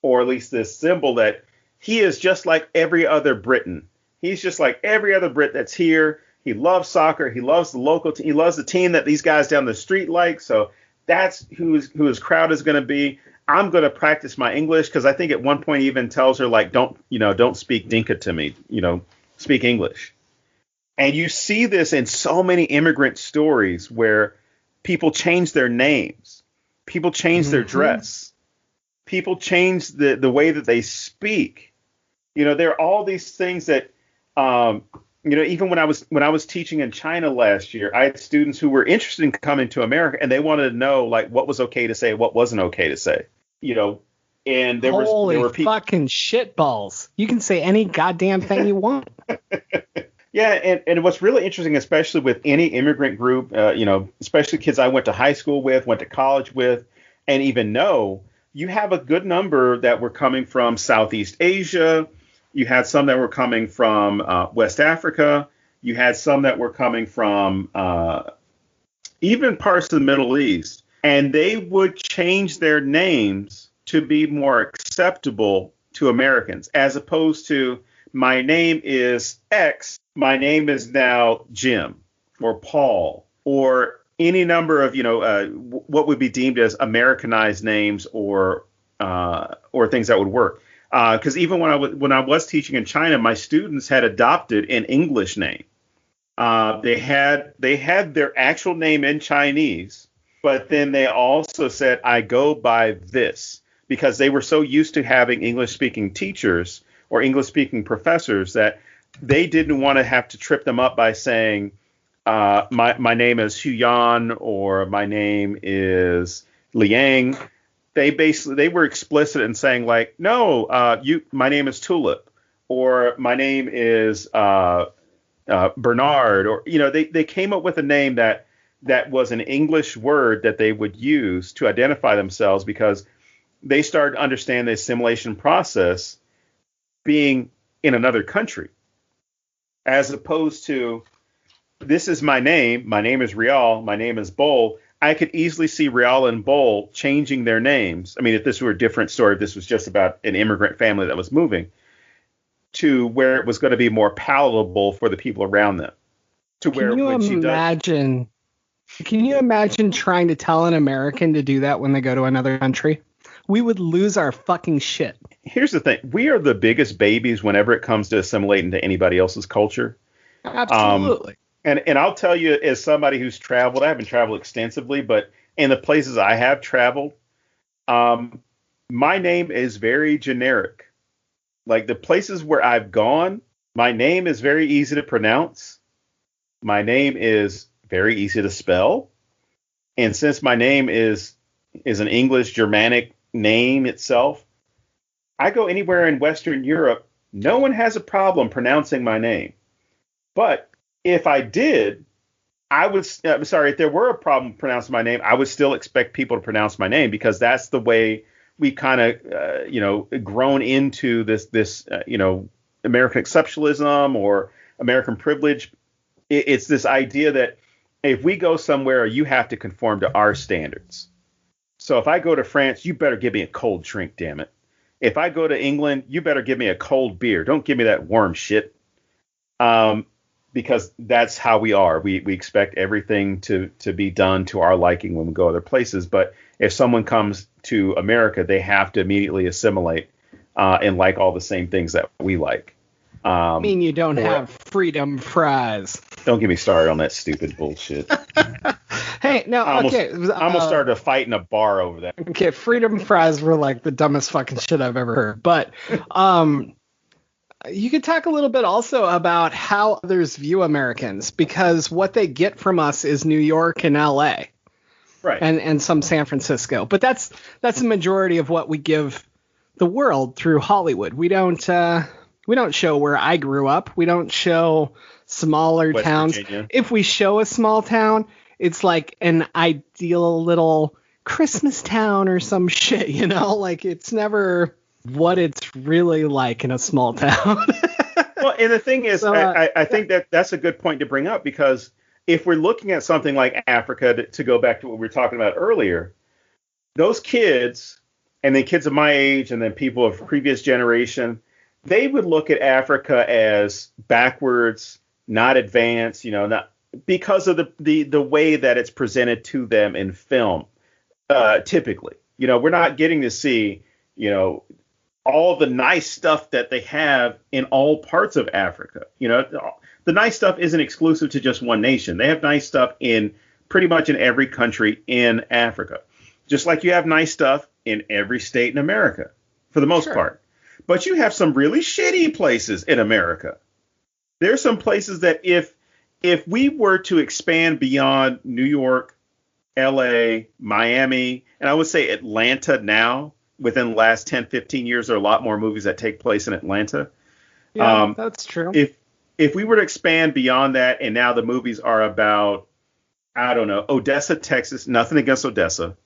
or at least this symbol, that he is just like every other Briton. He's just like every other Brit that's here. He loves soccer. He loves the local team. He loves the team that these guys down the street like. So that's who his crowd is going to be. I'm going to practice my English, because I think at one point he even tells her, like, don't speak Dinka to me, speak English. And you see this in so many immigrant stories where people change their names, people change their dress, people change the way that they speak. There are all these things that, even when I was teaching in China last year, I had students who were interested in coming to America, and they wanted to know, like, what was okay to say, what wasn't okay to say. And there were people. Fucking shitballs. You can say any goddamn thing you want. Yeah, and what's really interesting, especially with any immigrant group, especially kids I went to high school with, went to college with, and even know, you have a good number that were coming from Southeast Asia. You had some that were coming from West Africa. You had some that were coming from even parts of the Middle East. And they would change their names to be more acceptable to Americans, as opposed to, my name is X, my name is now Jim or Paul, or any number of, what would be deemed as Americanized names or things that would work. Because even when I was teaching in China, my students had adopted an English name. They had their actual name in Chinese, but then they also said, I go by this, because they were so used to having English-speaking teachers or English-speaking professors that they didn't want to have to trip them up by saying, my name is Huyan or my name is Liang. They were explicit in saying, like, no, my name is Tulip, or my name is Bernard, or they came up with a name that was an English word that they would use to identify themselves, because they started to understand the assimilation process being in another country, as opposed to, this is my name is Rial, my name is Bull. I could easily see Rial and Bull changing their names. I mean, if this were a different story, if this was just about an immigrant family that was moving, to where it was going to be more palatable for the people around them. Can you imagine trying to tell an American to do that when they go to another country? We would lose our fucking shit. Here's the thing. We are the biggest babies whenever it comes to assimilating to anybody else's culture. Absolutely. And I'll tell you, as somebody who's traveled, I haven't traveled extensively, but in the places I have traveled, my name is very generic. Like, the places where I've gone, my name is very easy to pronounce. My name is very easy to spell. And since my name is an English Germanic name itself, I go anywhere in Western Europe, no one has a problem pronouncing my name. But if I did, if there were a problem pronouncing my name, I would still expect people to pronounce my name, because that's the way we kind of, grown into this American exceptionalism or American privilege. It's this idea that if we go somewhere, you have to conform to our standards. So if I go to France, you better give me a cold drink, damn it. If I go to England, you better give me a cold beer. Don't give me that warm shit. Because that's how we are. We expect everything to be done to our liking when we go other places. But if someone comes to America, they have to immediately assimilate and like all the same things that we like. I mean, you don't have freedom fries. Don't get me started on that stupid bullshit. Hey, no, I okay. almost started a fight in a bar over that. Okay, freedom fries were like the dumbest fucking shit I've ever heard. But you could talk a little bit also about how others view Americans, because what they get from us is New York and LA. Right. And some San Francisco. But that's the majority of what we give the world through Hollywood. We don't show where I grew up. We don't show smaller West towns. Virginia. If we show a small town, it's like an ideal little Christmas town or some shit, like it's never what it's really like in a small town. Well, and the thing is, I think that's a good point to bring up, because if we're looking at something like Africa, to go back to what we were talking about earlier, those kids, and then kids of my age, and then people of previous generation, they would look at Africa as backwards, not advanced, not because of the way that it's presented to them in film. Typically, we're not getting to see, all the nice stuff that they have in all parts of Africa. The nice stuff isn't exclusive to just one nation. They have nice stuff in pretty much in every country in Africa, just like you have nice stuff in every state in America for the most part. But you have some really shitty places in America. There's some places that if we were to expand beyond New York, LA, Miami, and I would say Atlanta now, within the last 10, 15 years, there are a lot more movies that take place in Atlanta. Yeah, that's true. If we were to expand beyond that, and now the movies are about, I don't know, Odessa, Texas, nothing against Odessa.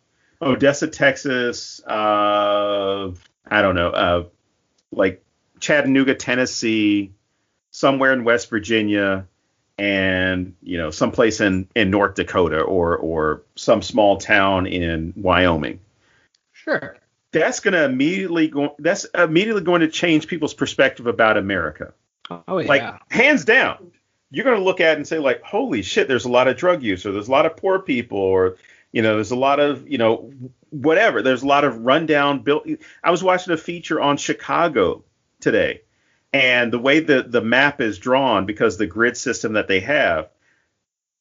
Odessa, Texas, I don't know, like Chattanooga, Tennessee, somewhere in West Virginia, and someplace in North Dakota or some small town in Wyoming. Sure. That's immediately going to change people's perspective about America. Oh yeah. Like hands down. You're going to look at it and say like, holy shit, there's a lot of drug use, or there's a lot of poor people, or there's a lot of, whatever. There's a lot of rundown built. I was watching a feature on Chicago today, and the way the map is drawn, because the grid system that they have,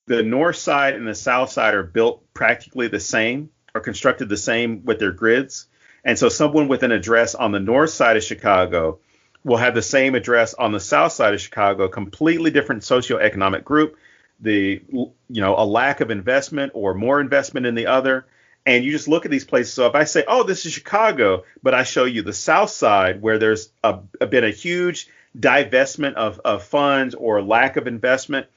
the north side and the south side are built practically the same, or constructed the same with their grids. And so someone with an address on the north side of Chicago will have the same address on the south side of Chicago, completely different socioeconomic group, a lack of investment or more investment in the other. And you just look at these places. So if I say, oh, this is Chicago, but I show you the south side where there's been a huge divestment of funds or lack of investment,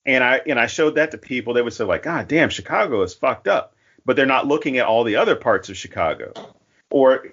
and I showed that to people, they would say like, God damn, Chicago is fucked up. But they're not looking at all the other parts of Chicago. Or,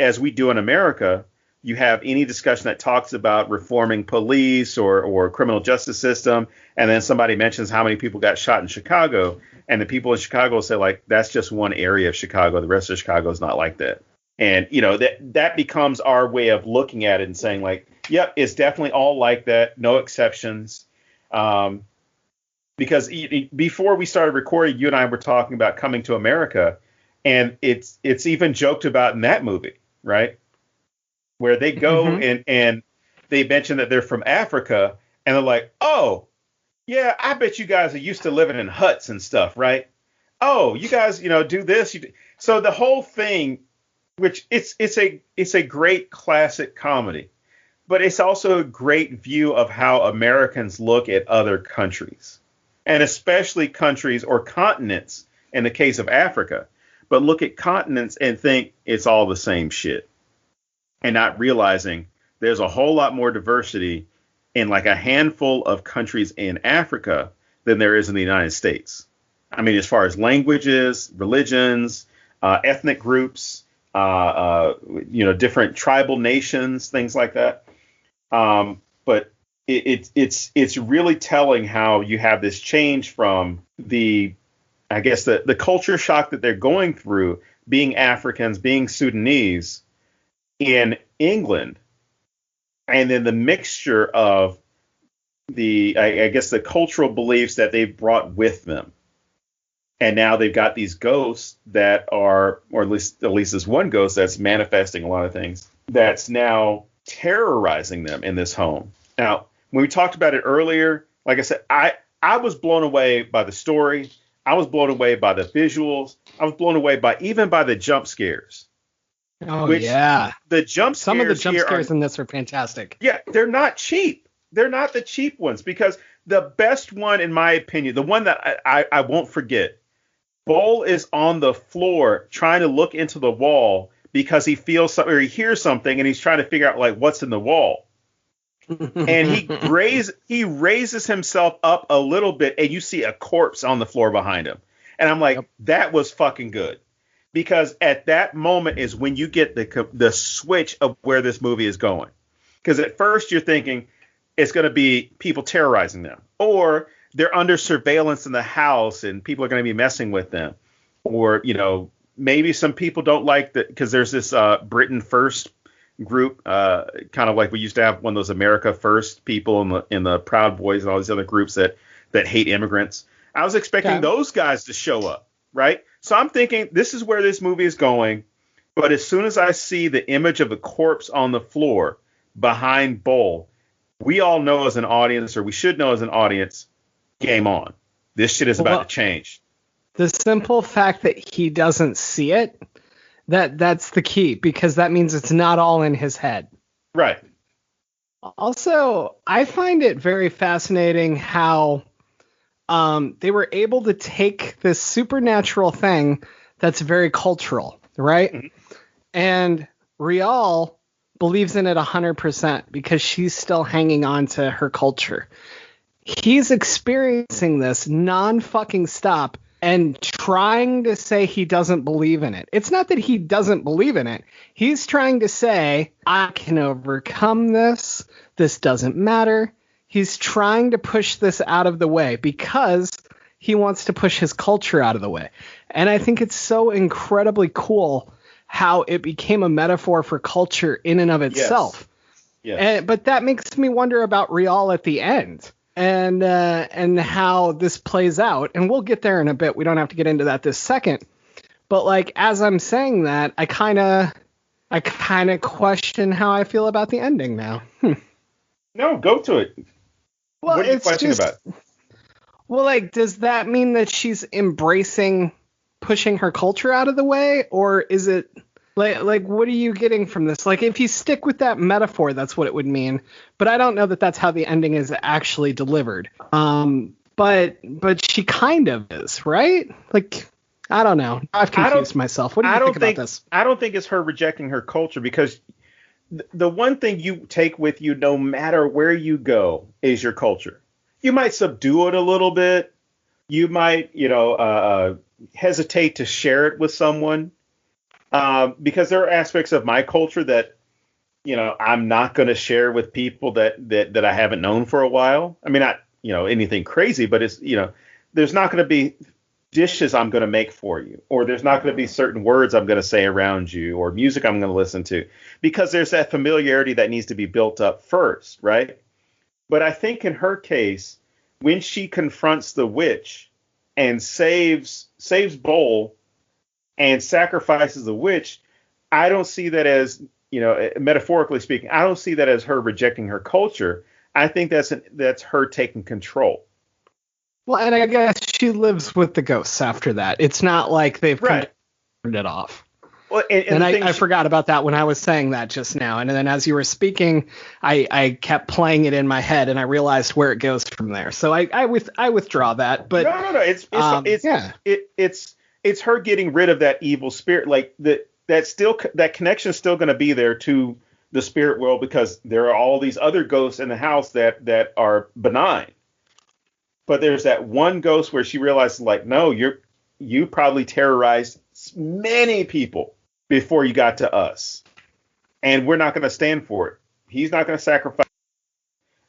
as we do in America, you have any discussion that talks about reforming police or criminal justice system, and then somebody mentions how many people got shot in Chicago, and the people in Chicago say like, that's just one area of Chicago. The rest of Chicago is not like that. And, that becomes our way of looking at it and saying like, yep, it's definitely all like that. No exceptions. Because before we started recording, you and I were talking about Coming to America, and it's even joked about in that movie, right? Where they go and they mention that they're from Africa, and they're like, oh, yeah, I bet you guys are used to living in huts and stuff, right? Oh, you guys, do this. So the whole thing, which it's a great classic comedy, but it's also a great view of how Americans look at other countries, and especially countries or continents in the case of Africa, but look at continents and think it's all the same shit, and not realizing there's a whole lot more diversity in like a handful of countries in Africa than there is in the United States. I mean, as far as languages, religions, ethnic groups, different tribal nations, things like that. But it's really telling how you have this change from the culture shock that they're going through, being Africans, being Sudanese in England, and then the mixture of the cultural beliefs that they've brought with them. And now they've got these ghosts that are, or at least this one ghost that's manifesting a lot of things, that's now terrorizing them in this home. Now, when we talked about it earlier, like I said, I was blown away by the story. I was blown away by the visuals. I was blown away by the jump scares. Oh, yeah. The jump scares. Some of the jump scares in this are fantastic. Yeah, they're not cheap. They're not the cheap ones, because the best one, in my opinion, the one that I won't forget, Bull is on the floor trying to look into the wall because he feels something or he hears something, and he's trying to figure out like what's in the wall. And he raises himself up a little bit, and you see a corpse on the floor behind him. And I'm like, That was fucking good. Because at that moment is when you get the switch of where this movie is going. Because at first you're thinking it's going to be people terrorizing them, or they're under surveillance in the house and people are going to be messing with them, or maybe some people don't like that because there's this Britain First group, kind of like we used to have one of those America First people in the Proud Boys and all these other groups that hate immigrants. I was expecting those guys to show up, right? So I'm thinking this is where this movie is going. But as soon as I see the image of a corpse on the floor behind Bull, we all know as an audience, or we should know as an audience, game on. This shit is about to change. The simple fact that he doesn't see it, that's the key, because that means it's not all in his head. Right. Also, I find it very fascinating how they were able to take this supernatural thing that's very cultural, right? Mm-hmm. And Rial believes in it 100% because she's still hanging on to her culture. He's experiencing this non-fucking stop and trying to say he doesn't believe in it. It's not that he doesn't believe in it. He's trying to say, I can overcome this. This doesn't matter. He's trying to push this out of the way because he wants to push his culture out of the way. And I think it's so incredibly cool how it became a metaphor for culture in and of itself. Yes. But that makes me wonder about Rial at the end and how this plays out. And we'll get there in a bit. We don't have to get into that this second. But like as I'm saying that, I kind of question how I feel about the ending now. No, go to it. Well, what are you questioning about? Well, like, does that mean that she's embracing pushing her culture out of the way, or is it like what are you getting from this? Like, if you stick with that metaphor, that's what it would mean. But I don't know that that's how the ending is actually delivered. But she kind of is, right? Like, I don't know. I've confused myself. What do you think about this? I don't think it's her rejecting her culture, because the one thing you take with you no matter where you go is your culture. You might subdue it a little bit. You might, hesitate to share it with someone because there are aspects of my culture that, I'm not going to share with people that I haven't known for a while. I mean, not, anything crazy, but it's, there's not going to be dishes I'm going to make for you, or there's not going to be certain words I'm going to say around you, or music I'm going to listen to, because there's that familiarity that needs to be built up first, right? But I think in her case, when she confronts the witch and saves Bowl and sacrifices the witch, I don't see that as, metaphorically speaking, I don't see that as her rejecting her culture. I think that's her taking control. Well, and I guess she lives with the ghosts after that. It's not like they've turned it off. Well, and I forgot about that when I was saying that just now. And then as you were speaking, I kept playing it in my head, and I realized where it goes from there. So I withdraw that. But no. It's her getting rid of that evil spirit. Like that connection is still going to be there to the spirit world, because there are all these other ghosts in the house that are benign. But there's that one ghost where she realizes, like, no, you probably terrorized many people before you got to us, and we're not going to stand for it. He's not going to sacrifice.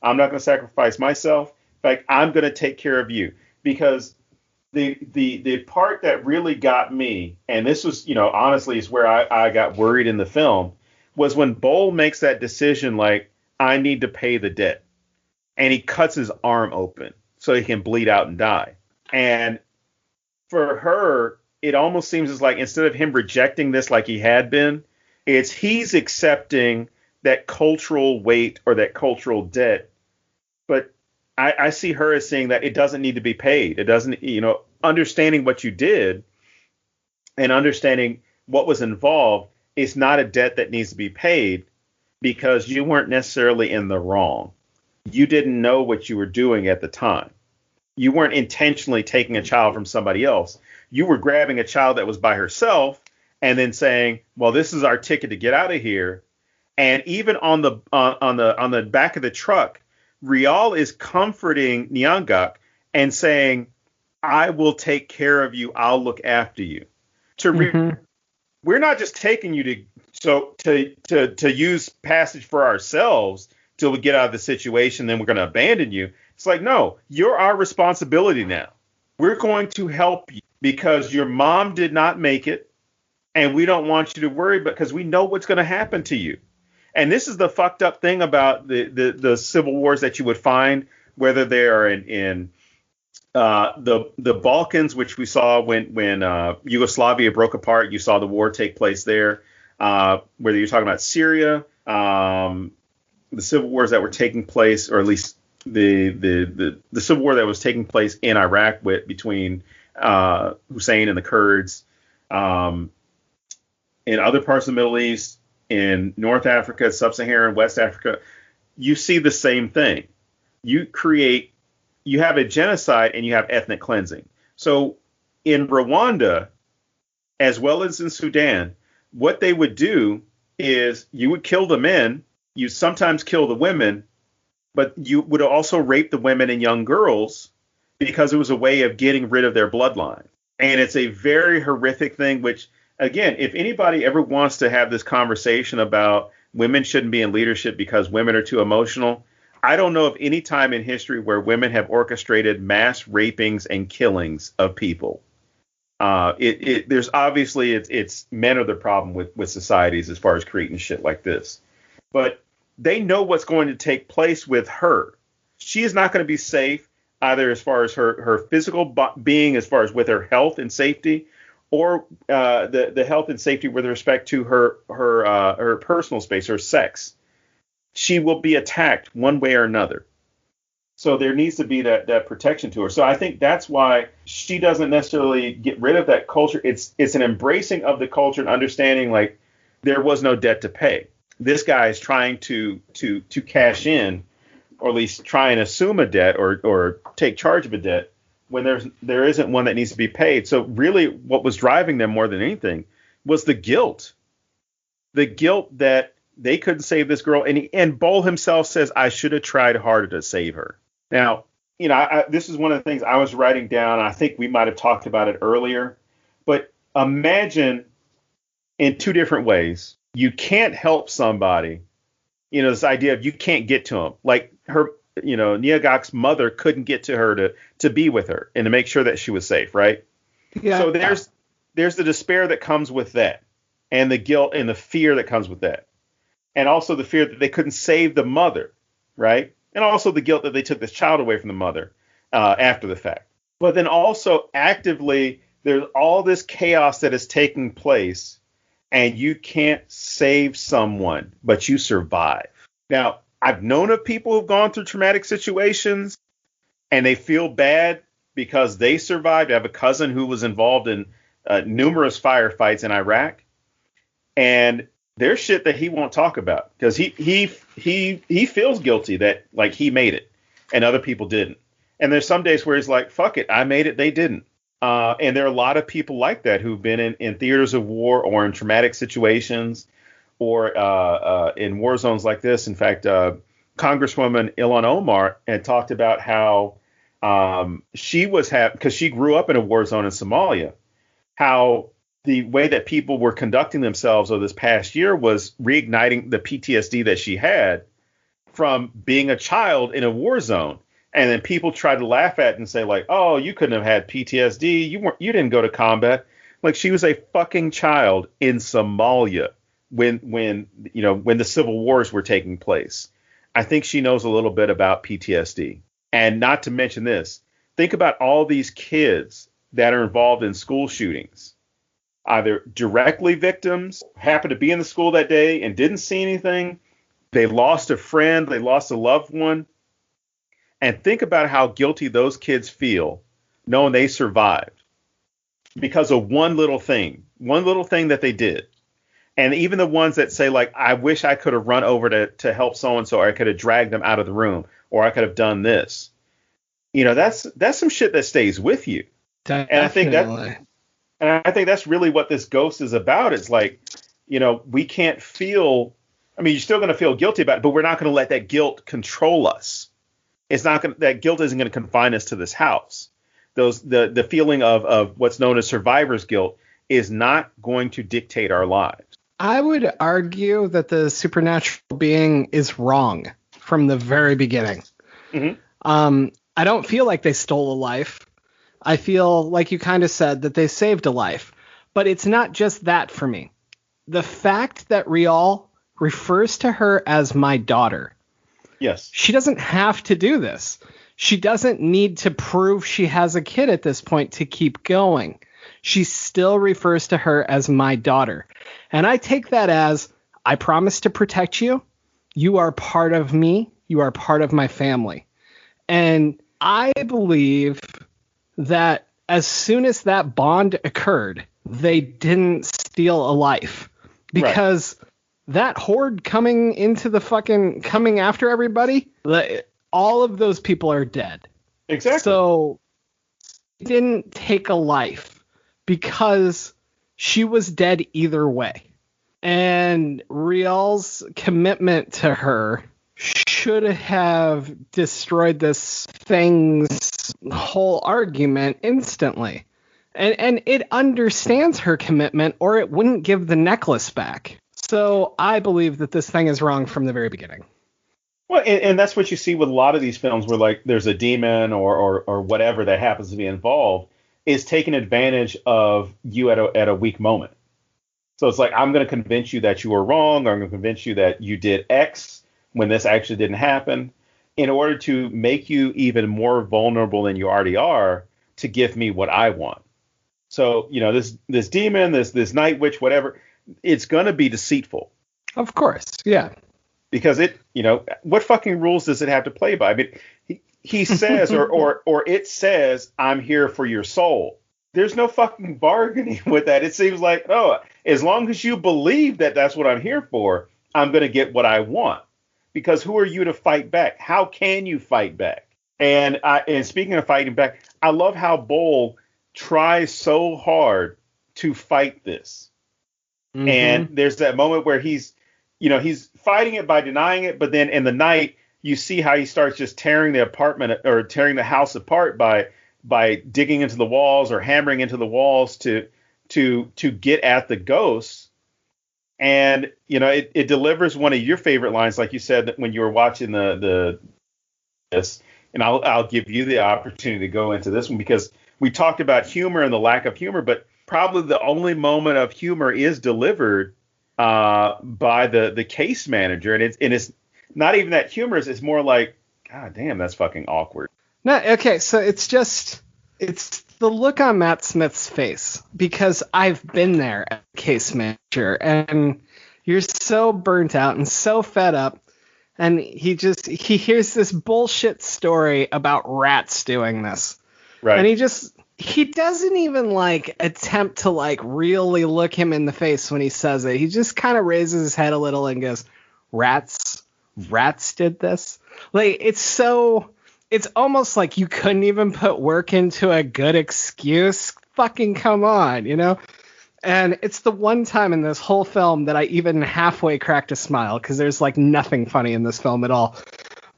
I'm not going to sacrifice myself. In fact, I'm going to take care of you, because the part that really got me, and this was, honestly, is where I got worried in the film, was when Bowl makes that decision, like, I need to pay the debt, and he cuts his arm open so he can bleed out and die. And for her, it almost seems as like, instead of him rejecting this like he had been, he's accepting that cultural weight or that cultural debt. But I see her as saying that it doesn't need to be paid. It doesn't, understanding what you did and understanding what was involved is not a debt that needs to be paid, because you weren't necessarily in the wrong. You didn't know what you were doing at the time. You weren't intentionally taking a child from somebody else. You were grabbing a child that was by herself and then saying, well, this is our ticket to get out of here. And even on the back of the truck, Rial is comforting Nyangak and saying, I will take care of you. I'll look after you. We're not just taking you to use passage for ourselves till we get out of the situation, then we're going to abandon you. It's like, no, you're our responsibility now. We're going to help you because your mom did not make it, and we don't want you to worry, because we know what's going to happen to you. And this is the fucked up thing about the civil wars that you would find, whether they are in the Balkans, which we saw when Yugoslavia broke apart. You saw the war take place there. Whether you're talking about Syria, the civil wars that were taking place, or at least the civil war that was taking place in Iraq between Hussein and the Kurds, in other parts of the Middle East, in North Africa, Sub-Saharan, West Africa, you see the same thing. You have a genocide and you have ethnic cleansing. So in Rwanda, as well as in Sudan, what they would do is you would kill the men, you sometimes kill the women, but you would also rape the women and young girls because it was a way of getting rid of their bloodline. And it's a very horrific thing, which, again, if anybody ever wants to have this conversation about women shouldn't be in leadership because women are too emotional, I don't know of any time in history where women have orchestrated mass rapings and killings of people. There's obviously it's men are the problem with societies as far as creating shit like this. But they know what's going to take place with her. She is not going to be safe either as far as her physical being, as far as with her health and safety, or the health and safety with respect to her personal space, her sex. She will be attacked one way or another. So there needs to be that protection to her. So I think that's why she doesn't necessarily get rid of that culture. It's an embracing of the culture and understanding like there was no debt to pay. This guy is trying to cash in, or at least try and assume a debt or take charge of a debt when there isn't one that needs to be paid. So really what was driving them more than anything was the guilt. The guilt that they couldn't save this girl. And Bull himself says, I should have tried harder to save her. Now, this is one of the things I was writing down. I think we might have talked about it earlier. But imagine in two different ways. You can't help somebody, this idea of you can't get to them. Like her, Nia Gok's mother couldn't get to her to be with her and to make sure that she was safe, right? Yeah. So there's the despair that comes with that, and the guilt and the fear that comes with that. And also the fear that they couldn't save the mother, right? And also the guilt that they took this child away from the mother after the fact. But then also actively, there's all this chaos that is taking place, and you can't save someone, but you survive. Now, I've known of people who've gone through traumatic situations, and they feel bad because they survived. I have a cousin who was involved in numerous firefights in Iraq, and there's shit that he won't talk about because he feels guilty that like he made it and other people didn't. And there's some days where he's like, fuck it, I made it, they didn't. And there are a lot of people like that who've been in theaters of war or in traumatic situations or in war zones like this. In fact, Congresswoman Ilhan Omar had talked about how she was because she grew up in a war zone in Somalia, how the way that people were conducting themselves over this past year was reigniting the PTSD that she had from being a child in a war zone. And then people try to laugh at it and say like, oh, you couldn't have had PTSD. You didn't go to combat. Like she was a fucking child in Somalia when the civil wars were taking place. I think she knows a little bit about PTSD. And not to mention this, think about all these kids that are involved in school shootings, either directly victims, happened to be in the school that day and didn't see anything. They lost a friend. They lost a loved one. And think about how guilty those kids feel knowing they survived because of one little thing that they did. And even the ones that say, like, I wish I could have run over to help so-and-so, or I could have dragged them out of the room, or I could have done this. That's some shit that stays with you. Definitely. And I think that's really what this ghost is about. It's like, we can't feel, you're still going to feel guilty about it, but we're not going to let that guilt control us. That guilt isn't going to confine us to this house. The feeling of what's known as survivor's guilt is not going to dictate our lives. I would argue that the supernatural being is wrong from the very beginning. Mm-hmm. I don't feel like they stole a life. I feel like you kind of said that they saved a life, but it's not just that for me. The fact that Rial refers to her as my daughter. Yes. She doesn't have to do this. She doesn't need to prove she has a kid at this point to keep going. She still refers to her as my daughter. And I take that as, I promise to protect you. You are part of me. You are part of my family. And I believe that as soon as that bond occurred, they didn't steal a life. Because that horde coming after everybody, all of those people are dead. Exactly. So it didn't take a life because she was dead either way. And Riel's commitment to her should have destroyed this thing's whole argument instantly. And it understands her commitment, or it wouldn't give the necklace back. So I believe that this thing is wrong from the very beginning. Well, and that's what you see with a lot of these films where, like, there's a demon or whatever that happens to be involved, is taking advantage of you at a weak moment. So it's like, I'm going to convince you that you were wrong, or I'm going to convince you that you did X when this actually didn't happen, in order to make you even more vulnerable than you already are to give me what I want. So, this demon, this night witch, whatever, it's going to be deceitful. Of course, yeah. Because what fucking rules does it have to play by? I mean, he says, or it says, I'm here for your soul. There's no fucking bargaining with that. It seems like, as long as you believe that that's what I'm here for, I'm going to get what I want. Because who are you to fight back? How can you fight back? And speaking of fighting back, I love how Bull tries so hard to fight this. Mm-hmm. And there's that moment where he's fighting it by denying it, but then in the night you see how he starts just tearing the apartment or tearing the house apart by digging into the walls or hammering into the walls to get at the ghosts. And it delivers one of your favorite lines, like you said when you were watching this. And I'll give you the opportunity to go into this one, because we talked about humor and the lack of humor, but probably the only moment of humor is delivered by the case manager, and it's not even that humorous. It's more like, God damn, that's fucking awkward. No, okay, so it's the look on Matt Smith's face, because I've been there as a case manager, and you're so burnt out and so fed up, and he hears this bullshit story about rats doing this, right? And he doesn't even attempt to really look him in the face when he says it. He just kind of raises his head a little and goes, rats did this. It's almost like you couldn't even put work into a good excuse. Fucking come on, And it's the one time in this whole film that I even halfway cracked a smile, because there's nothing funny in this film at all.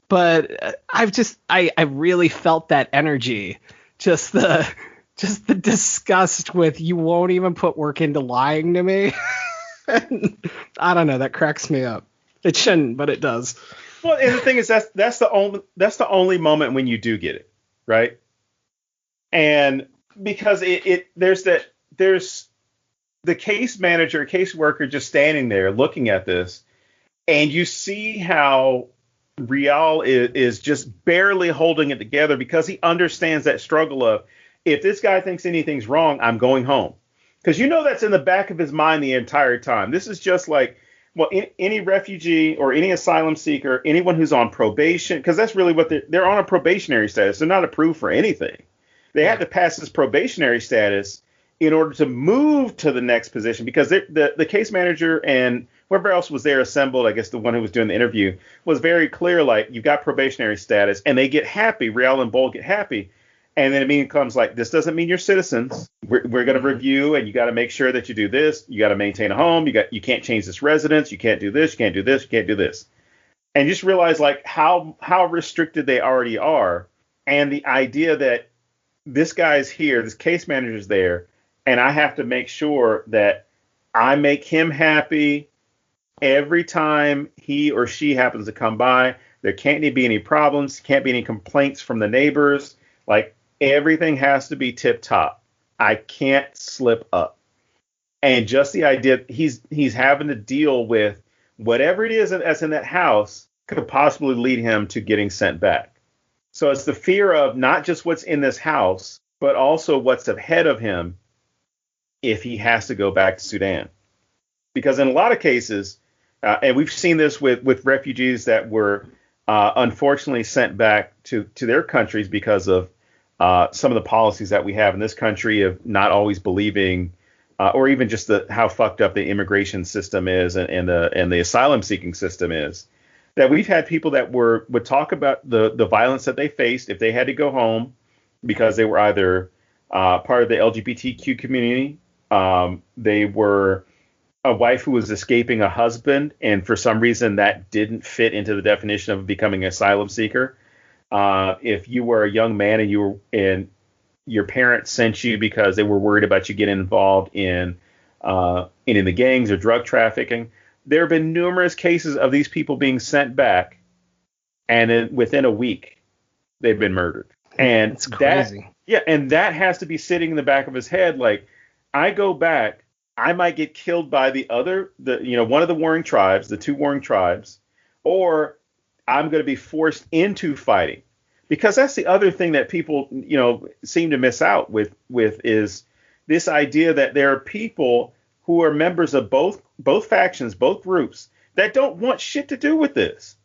But I really felt that energy. Just the disgust with, you won't even put work into lying to me. And I don't know, that cracks me up. It shouldn't, but it does. Well, and the thing is, that's the only moment when you do get it, right? And because there's the case manager, case worker just standing there looking at this, and you see how Rial is just barely holding it together, because he understands that struggle of, if this guy thinks anything's wrong, I'm going home. Because that's in the back of his mind the entire time. This is just like, any refugee or any asylum seeker, anyone who's on probation, because that's really what they're on, a probationary status. They're not approved for anything. They have to pass this probationary status in order to move to the next position, because the case manager and whoever else was there assembled, I guess the one who was doing the interview, was very clear, you've got probationary status, and they get happy. Rial and Bull get happy. And then it comes this doesn't mean you're citizens. We're going to review, and you got to make sure that you do this. You got to maintain a home. You can't change this residence. You can't do this. You can't do this. You can't do this. And you just realize how restricted they already are. And the idea that this guy's here, this case manager's there, and I have to make sure that I make him happy every time he or she happens to come by. There can't be any problems. Can't be any complaints from the neighbors. Everything has to be tip top. I can't slip up. And just the idea he's having to deal with whatever it is that's in that house could possibly lead him to getting sent back. So it's the fear of not just what's in this house, but also what's ahead of him if he has to go back to Sudan. Because in a lot of cases, and we've seen this with refugees that were unfortunately sent back to their countries because of some of the policies that we have in this country of not always believing, or even just how fucked up the immigration system is and the asylum seeking system is. That we've had people that would talk about the violence that they faced if they had to go home because they were either part of the LGBTQ community, they were a wife who was escaping a husband, and for some reason that didn't fit into the definition of becoming an asylum seeker. If you were a young man and your parents sent you because they were worried about you getting involved in the gangs or drug trafficking. There have been numerous cases of these people being sent back, and then within a week, they've been murdered. And it's crazy. And that has to be sitting in the back of his head. Like, I go back, I might get killed by one of the warring tribes, the two warring tribes, or I'm going to be forced into fighting. Because that's the other thing that people, seem to miss out with is this idea that there are people who are members of both factions, both groups, that don't want shit to do with this.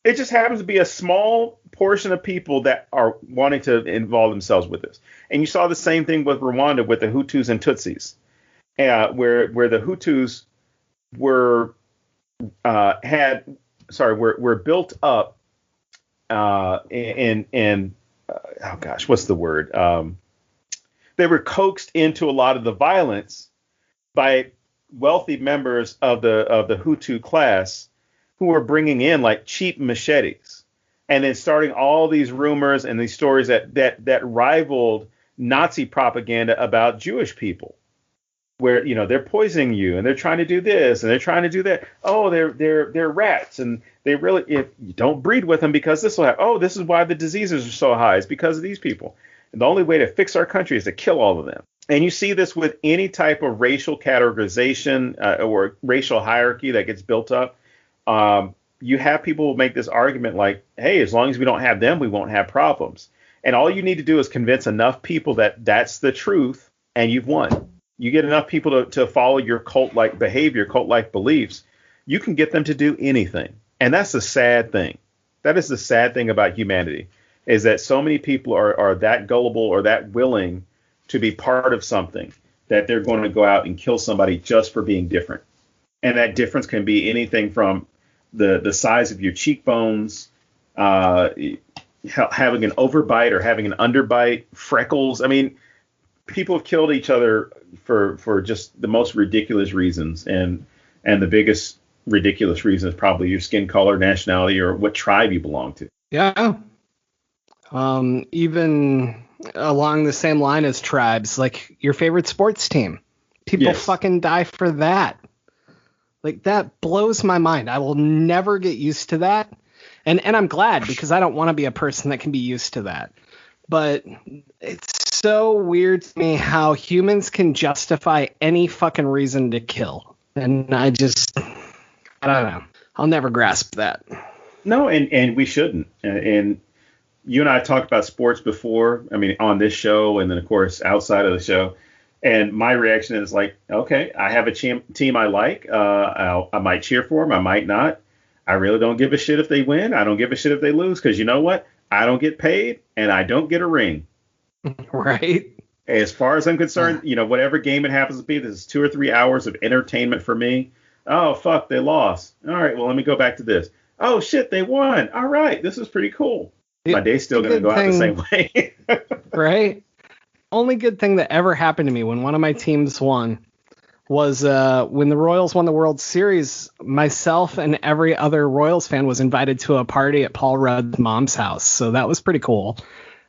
It just happens to be a small portion of people that are wanting to involve themselves with this. And you saw the same thing with Rwanda with the Hutus and Tutsis, where the Hutus were built up what's the word? They were coaxed into a lot of the violence by wealthy members of the Hutu class who were bringing in like cheap machetes and then starting all these rumors and these stories that rivaled Nazi propaganda about Jewish people, where they're poisoning you and they're trying to do this and they're trying to do that. Oh, they're rats, and they really, if you don't breed with them because this will happen. Oh, this is why the diseases are so high. It's because of these people. And the only way to fix our country is to kill all of them. And you see this with any type of racial categorization or racial hierarchy that gets built up. You have people make this argument like, hey, as long as we don't have them, we won't have problems. And all you need to do is convince enough people that that's the truth, and you've won. You get enough people to follow your cult-like behavior, cult-like beliefs, you can get them to do anything. And that's the sad thing. That is the sad thing about humanity, is that so many people are that gullible or that willing to be part of something that they're going to go out and kill somebody just for being different. And that difference can be anything from the size of your cheekbones, having an overbite or having an underbite, freckles. I mean, people have killed each other for just the most ridiculous reasons. And the biggest ridiculous reason is probably your skin color, nationality, or what tribe you belong to. Yeah. Even along the same line as tribes, like your favorite sports team. People fucking die for that. Like, that blows my mind. I will never get used to that. And I'm glad, because I don't want to be a person that can be used to that. But it's so weird to me how humans can justify any fucking reason to kill. And I don't know. I'll never grasp that. No, and we shouldn't. And you and I talked about sports before. I mean, on this show, and then of course outside of the show. And my reaction is like, okay, I have a team I like. I might cheer for them. I might not. I really don't give a shit if they win. I don't give a shit if they lose, because you know what? I don't get paid and I don't get a ring. Right. As far as I'm concerned, whatever game it happens to be, this is 2 or 3 hours of entertainment for me. Oh, fuck, they lost. All right, well, let me go back to this. Oh, shit, they won. All right, this is pretty cool. My day's still going to go out the same way. Right. Only good thing that ever happened to me when one of my teams won was when the Royals won the World Series. Myself and every other Royals fan was invited to a party at Paul Rudd's mom's house. So that was pretty cool.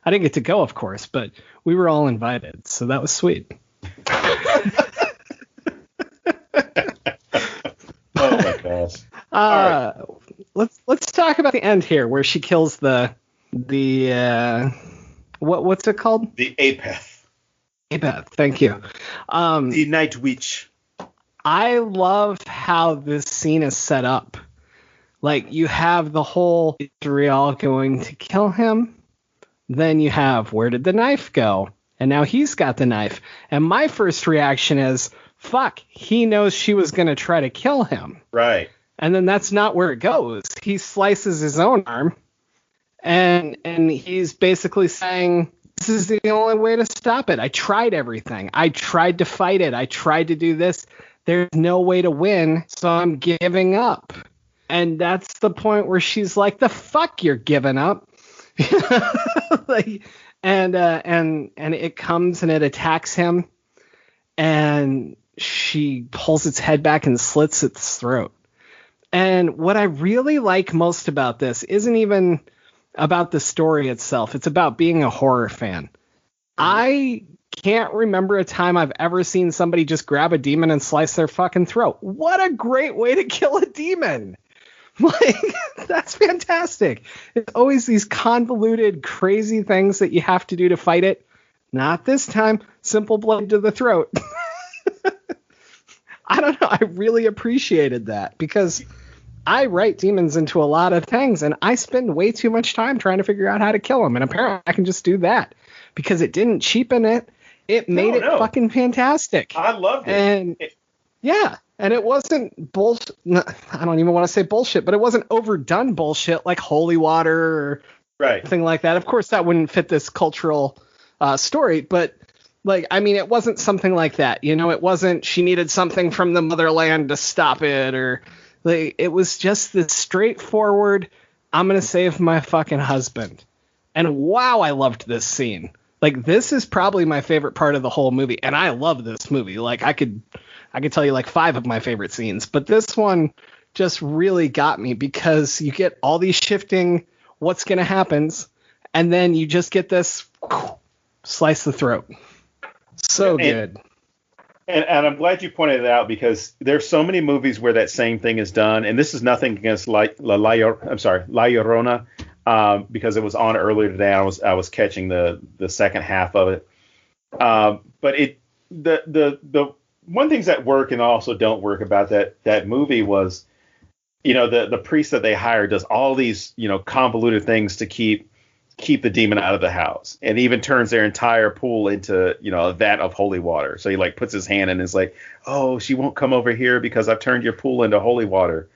I didn't get to go, of course, but we were all invited. So that was sweet. Oh my gosh. Right. Let's talk about the end here, where she kills the what's it called? The Apeth. Apeth, thank you. The Night Witch. I love how this scene is set up. Like, you have the whole, is Rial going to kill him? Then you have, where did the knife go? And now he's got the knife. And my first reaction is, fuck, he knows she was going to try to kill him. Right. And then that's not where it goes. He slices his own arm. And he's basically saying, this is the only way to stop it. I tried everything. I tried to fight it. I tried to do this. There's no way to win, so I'm giving up. And that's the point where she's like, the fuck you're giving up. Like, and it comes and it attacks him, and she pulls its head back and slits its throat. And what I really like most about this isn't even about the story itself. It's about being a horror fan. I can't remember a time I've ever seen somebody just grab a demon and slice their fucking throat. What a great way to kill a demon. Like, that's fantastic. It's always these convoluted, crazy things that you have to do to fight it. Not this time. Simple blade to the throat. I don't know. I really appreciated that because I write demons into a lot of things, and I spend way too much time trying to figure out how to kill them. And apparently I can just do that because it didn't cheapen it. It made it fucking fantastic. I loved it. And yeah. And it wasn't bullshit. I don't even want to say bullshit, but it wasn't overdone bullshit like holy water or anything like that. Of course, that wouldn't fit this cultural story, but like, I mean, it wasn't something like that. You know, it wasn't she needed something from the motherland to stop it, or like, it was just this straightforward, I'm going to save my fucking husband. And wow, I loved this scene. Like, this is probably my favorite part of the whole movie. And I love this movie. Like, I could tell you like 5 of my favorite scenes, but this one just really got me because you get all these shifting what's going to happen, and then you just get this slice the throat. So good. And I'm glad you pointed it out because there's so many movies where that same thing is done, and this is nothing against La Llorona, because it was on earlier today. I was catching the second half of it, but the one things that work and also don't work about that movie was, you know, the priest that they hired does all these, you know, convoluted things to keep the demon out of the house, and even turns their entire pool into, you know, a vat of holy water. So he like puts his hand in and is like, oh, she won't come over here because I've turned your pool into holy water.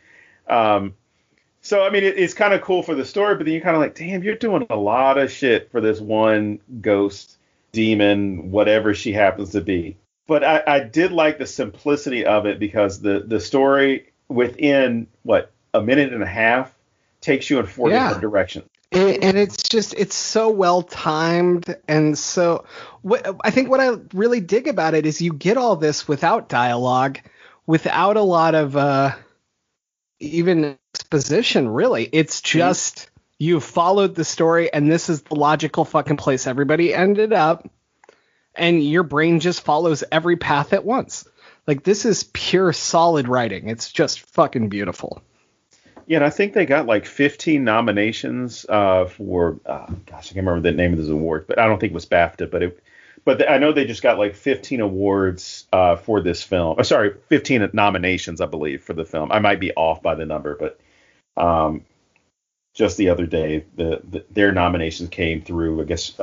So, I mean, it's kind of cool for the story, but then you're kind of like, damn, you're doing a lot of shit for this one ghost, demon, whatever she happens to be. But I did like the simplicity of it because the story within, a minute and a half takes you in 4 different directions. And it's so well timed. And so I think what I really dig about it is you get all this without dialogue, without a lot of even exposition, really. It's just you followed the story, and this is the logical fucking place everybody ended up. And your brain just follows every path at once. Like, this is pure solid writing. It's just fucking beautiful. Yeah, and I think they got like 15 nominations for, I can't remember the name of this award, but I don't think it was BAFTA, but I know they just got like 15 awards for this film. 15 nominations, I believe, for the film. I might be off by the number, but just the other day, their nominations came through, I guess,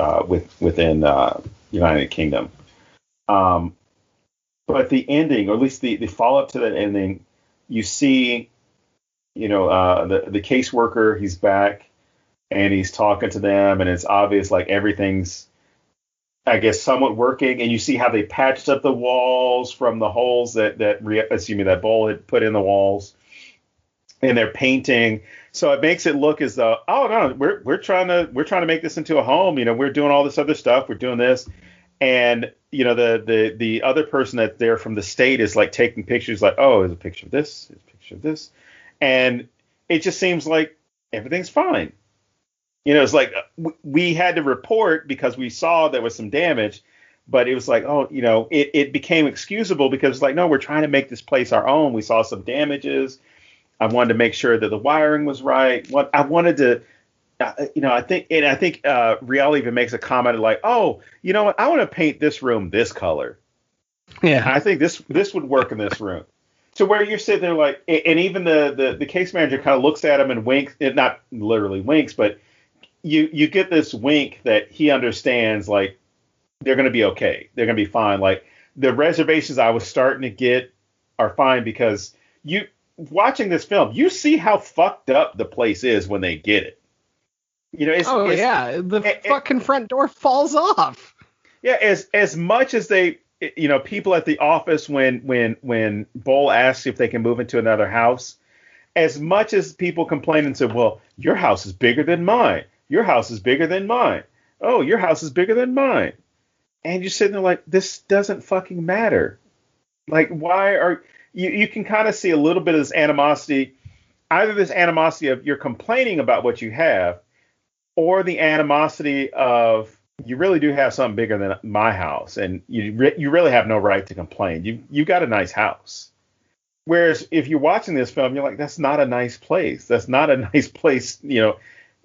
within United Kingdom. But the ending, or at least the follow-up to that ending, you see, you know, the caseworker, he's back and he's talking to them, and it's obvious like everything's, I guess, somewhat working. And you see how they patched up the walls from the holes that Bull had put in the walls, and they're painting. So it makes it look as though, oh no, we're trying to make this into a home. You know, we're doing all this other stuff. We're doing this. And, you know, the other person that's there from the state is like taking pictures like, oh, there's a picture of this, there's a picture of this. And it just seems like everything's fine. You know, it's like we had to report because we saw there was some damage, but it was like, oh, you know, it became excusable because it's like, no, we're trying to make this place our own. We saw some damages. I wanted to make sure that the wiring was right. I wanted to, you know, I think Rial even makes a comment like, oh, you know what? I want to paint this room this color. Yeah. I think this would work in this room. to where you're sitting there like, and even the case manager kind of looks at him and winks, not literally winks, but you get this wink that he understands, like, they're going to be okay. They're going to be fine. Like, the reservations I was starting to get are fine because watching this film, you see how fucked up the place is when they get it. You know, the fucking front door falls off. Yeah, as much as they, you know, people at the office when Bull asks if they can move into another house, as much as people complain and say, well, your house is bigger than mine. Your house is bigger than mine. Oh, your house is bigger than mine. And you're sitting there like, this doesn't fucking matter. Like, why are you can kind of see a little bit of this animosity, either this animosity of you're complaining about what you have, or the animosity of you really do have something bigger than my house, and you really have no right to complain. You got a nice house. Whereas if you're watching this film, you're like, that's not a nice place. That's not a nice place. You know,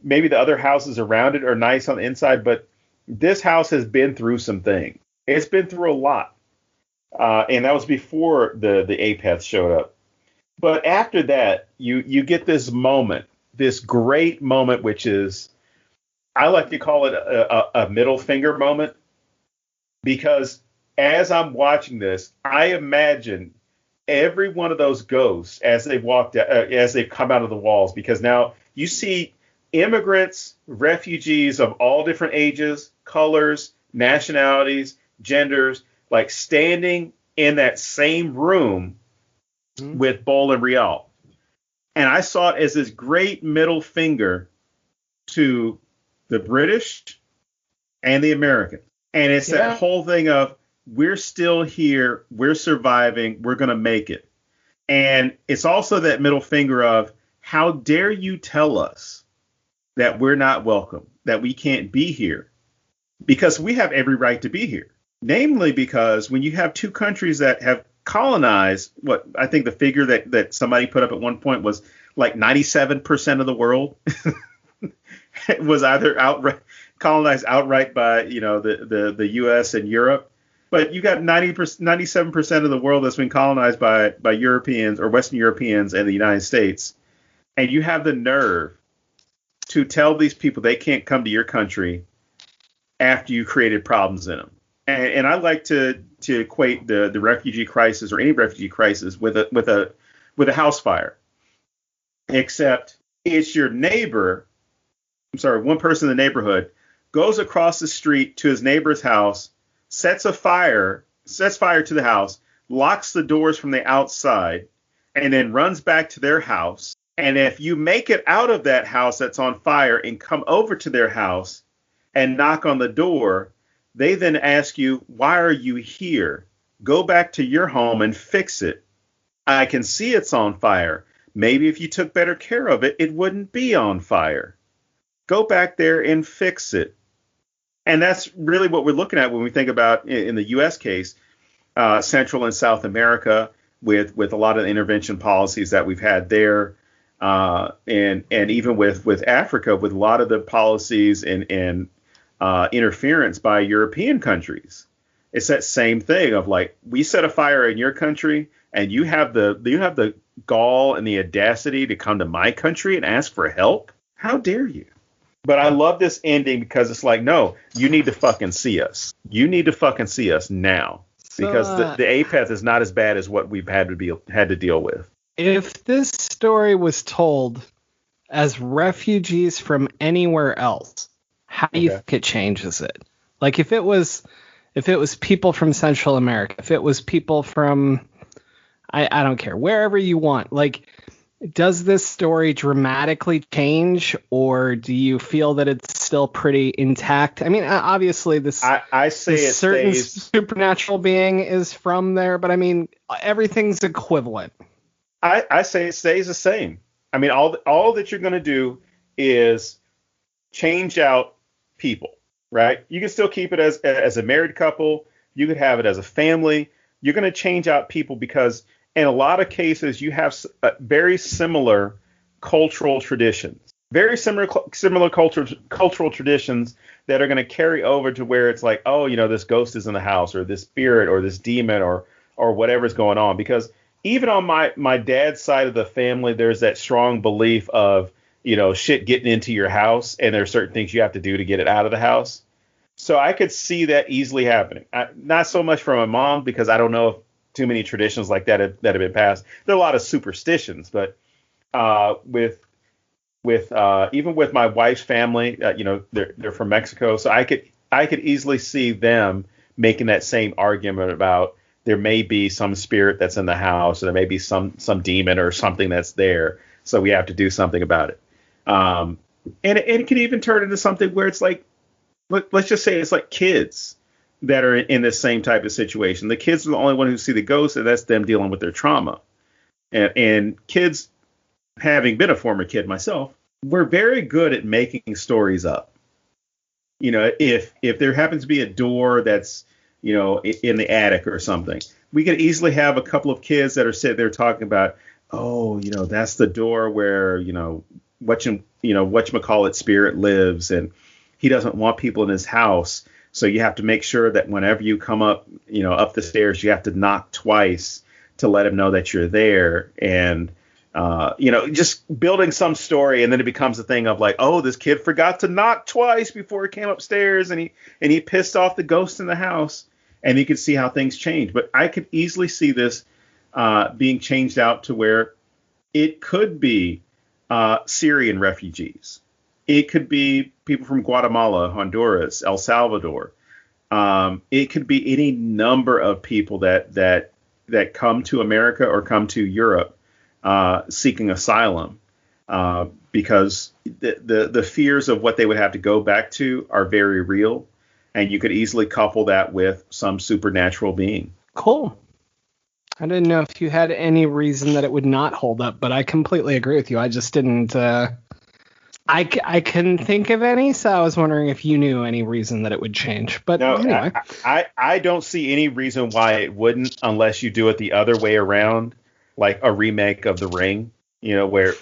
maybe the other houses around it are nice on the inside, but this house has been through some things. It's been through a lot. And that was before the Apeths showed up. But after that, you get this moment, this great moment, which is, I like to call it a middle finger moment, because as I'm watching this, I imagine every one of those ghosts as they as they come out of the walls, because now you see immigrants, refugees of all different ages, colors, nationalities, genders, like standing in that same room with Bol and Rial. And I saw it as this great middle finger to the British and the Americans. And it's that whole thing of, we're still here, we're surviving, we're going to make it. And it's also that middle finger of, how dare you tell us that we're not welcome, that we can't be here, because we have every right to be here. Namely, because when you have two countries that have colonized, what I think the figure that somebody put up at one point was like 97% of the world was either colonized outright by, you know, the U.S. and Europe. But you got 97% of the world that's been colonized by Europeans or Western Europeans and the United States. And you have the nerve to tell these people they can't come to your country after you created problems in them. And I like to equate the refugee crisis, or any refugee crisis, with a house fire. Except it's your neighbor. I'm sorry, one person in the neighborhood goes across the street to his neighbor's house, sets fire to the house, locks the doors from the outside, and then runs back to their house. And if you make it out of that house that's on fire and come over to their house and knock on the door, they then ask you, why are you here? Go back to your home and fix it. I can see it's on fire. Maybe if you took better care of it, it wouldn't be on fire. Go back there and fix it. And that's really what we're looking at when we think about, in the U.S. case, Central and South America, with a lot of intervention policies that we've had there, and even with Africa, with a lot of the policies and interference by European countries. It's that same thing of, like, we set a fire in your country, and you have the gall and the audacity to come to my country and ask for help. How dare you? But I love this ending because it's like, no, you need to fucking see us. You need to fucking see us now, because the Apeth is not as bad as what we've had to deal with. If this story was told as refugees from anywhere else, how do you think it changes it? Like, if it was people from Central America, if it was people from, I don't care, wherever you want, like, does this story dramatically change, or do you feel that it's still pretty intact? I mean, obviously I say this it certain stays, supernatural being is from there, but I mean, everything's equivalent. I say it stays the same. I mean, all that you're going to do is change out people, right? You can still keep it as a married couple. You could have it as a family. You're going to change out people because in a lot of cases you have very similar cultural traditions, very similar cultural traditions that are going to carry over to where it's like, oh, you know, this ghost is in the house, or this spirit, or this demon, or whatever's going on. Because even on my dad's side of the family, there's that strong belief of, shit getting into your house, and there are certain things you have to do to get it out of the house. So I could see that easily happening. Not so much from my mom, because I don't know if too many traditions like that have been passed. There are a lot of superstitions, but with even with my wife's family, they're from Mexico, so I could easily see them making that same argument about there may be some spirit that's in the house, or there may be some demon or something that's there, so we have to do something about it. And it can even turn into something where it's like, let's just say it's like kids that are in this same type of situation. The kids are the only one who see the ghost, and that's them dealing with their trauma. And kids, having been a former kid myself, we're very good at making stories up. If there happens to be a door that's, in the attic or something, we could easily have a couple of kids that are sitting there talking about, oh, that's the door where, whatchamacallit spirit lives, and he doesn't want people in his house. So you have to make sure that whenever you come up, up the stairs, you have to knock twice to let him know that you're there. And, just building some story, and then it becomes a thing of like, oh, this kid forgot to knock twice before he came upstairs, and he pissed off the ghost in the house, and you can see how things change. But I could easily see this being changed out to where it could be Syrian refugees. It could be people from Guatemala, Honduras, El Salvador. It could be any number of people that come to America or come to Europe seeking asylum, because the fears of what they would have to go back to are very real, and you could easily couple that with some supernatural being. Cool. I didn't know if you had any reason that it would not hold up, but I completely agree with you. I just didn't. I couldn't think of any, so I was wondering if you knew any reason that it would change. But no, anyway, I don't see any reason why it wouldn't, unless you do it the other way around, like a remake of The Ring, where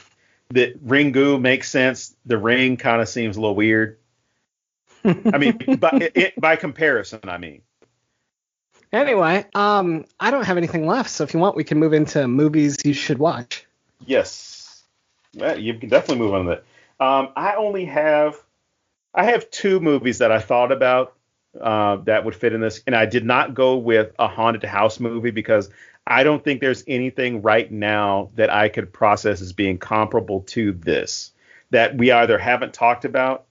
the Ringu makes sense. The Ring kind of seems a little weird. I mean, by comparison, I mean. Anyway, I don't have anything left, so if you want, we can move into movies you should watch. Yes. Well, you can definitely move on to that. I have two movies that I thought about that would fit in this, and I did not go with a haunted house movie because I don't think there's anything right now that I could process as being comparable to this that we either haven't talked about.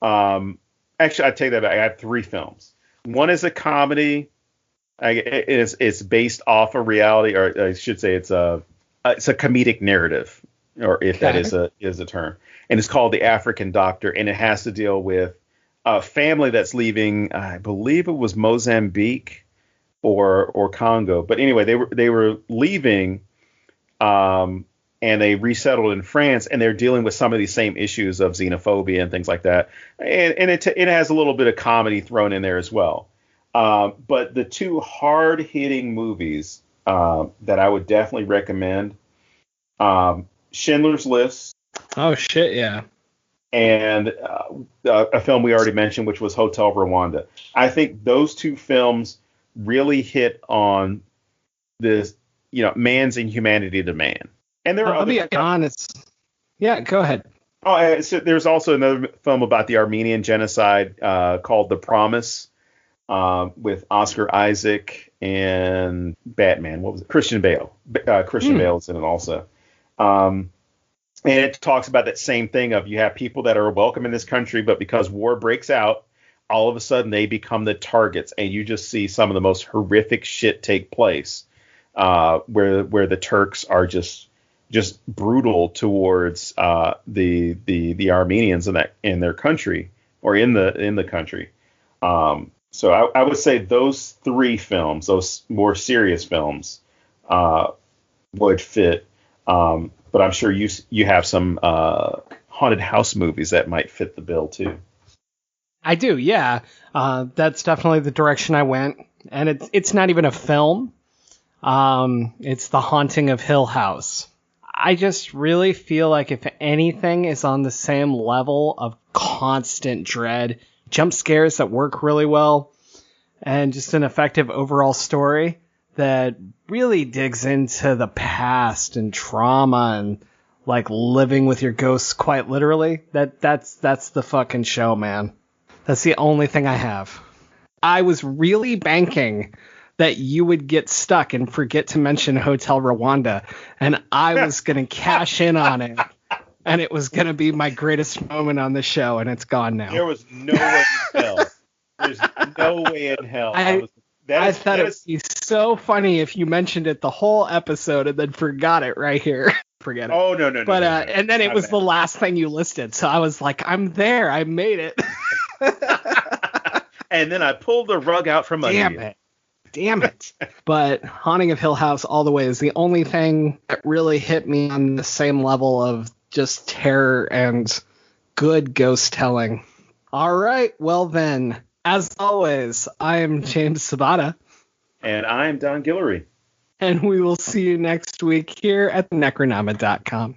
Actually, I take that back. I have three films. One is a comedy. It's based off a reality, or I should say it's a comedic narrative, or if that is a term. And it's called The African Doctor, and it has to deal with a family that's leaving, I believe it was Mozambique or Congo. But anyway, they were leaving, and they resettled in France, and they're dealing with some of these same issues of xenophobia and things like that. And it has a little bit of comedy thrown in there as well. But the two hard-hitting movies that I would definitely recommend, Schindler's List. Oh, shit, yeah. And a film we already mentioned, which was Hotel Rwanda. I think those two films really hit on this, man's inhumanity to man. And there are I'll be honest. Yeah, go ahead. Oh, so there's also another film about the Armenian genocide called The Promise, with Oscar Isaac and Batman. What was it? Christian Bale. Christian Bale is in it also. And it talks about that same thing of you have people that are welcome in this country, but because war breaks out, all of a sudden they become the targets, and you just see some of the most horrific shit take place, where the Turks are just brutal towards the Armenians in their country, or in the country. So I would say those three films, those more serious films, would fit. But I'm sure you have some haunted house movies that might fit the bill too. I do, yeah. That's definitely the direction I went, and it's not even a film. It's The Haunting of Hill House. I just really feel like if anything is on the same level of constant dread, jump scares that work really well, and just an effective overall story, that really digs into the past and trauma and like living with your ghosts quite literally, that's the fucking show, man. That's the only thing I have. I was really banking that you would get stuck and forget to mention Hotel Rwanda, and I was going to cash in on it, and it was going to be my greatest moment on the show, and it's gone now. There was no way in hell. There's no way in hell. I thought it would be so funny if you mentioned it the whole episode and then forgot it right here. Forget it. Oh, no. But, no. And then it was the last thing you listed, so I was like, I'm there. I made it. And then I pulled the rug out from under you. Damn it. But Haunting of Hill House all the way is the only thing that really hit me on the same level of just terror and good ghost telling. All right. Well, then, as always, I am James Sabata. And I am Don Guillory. And we will see you next week here at Necronoma.com.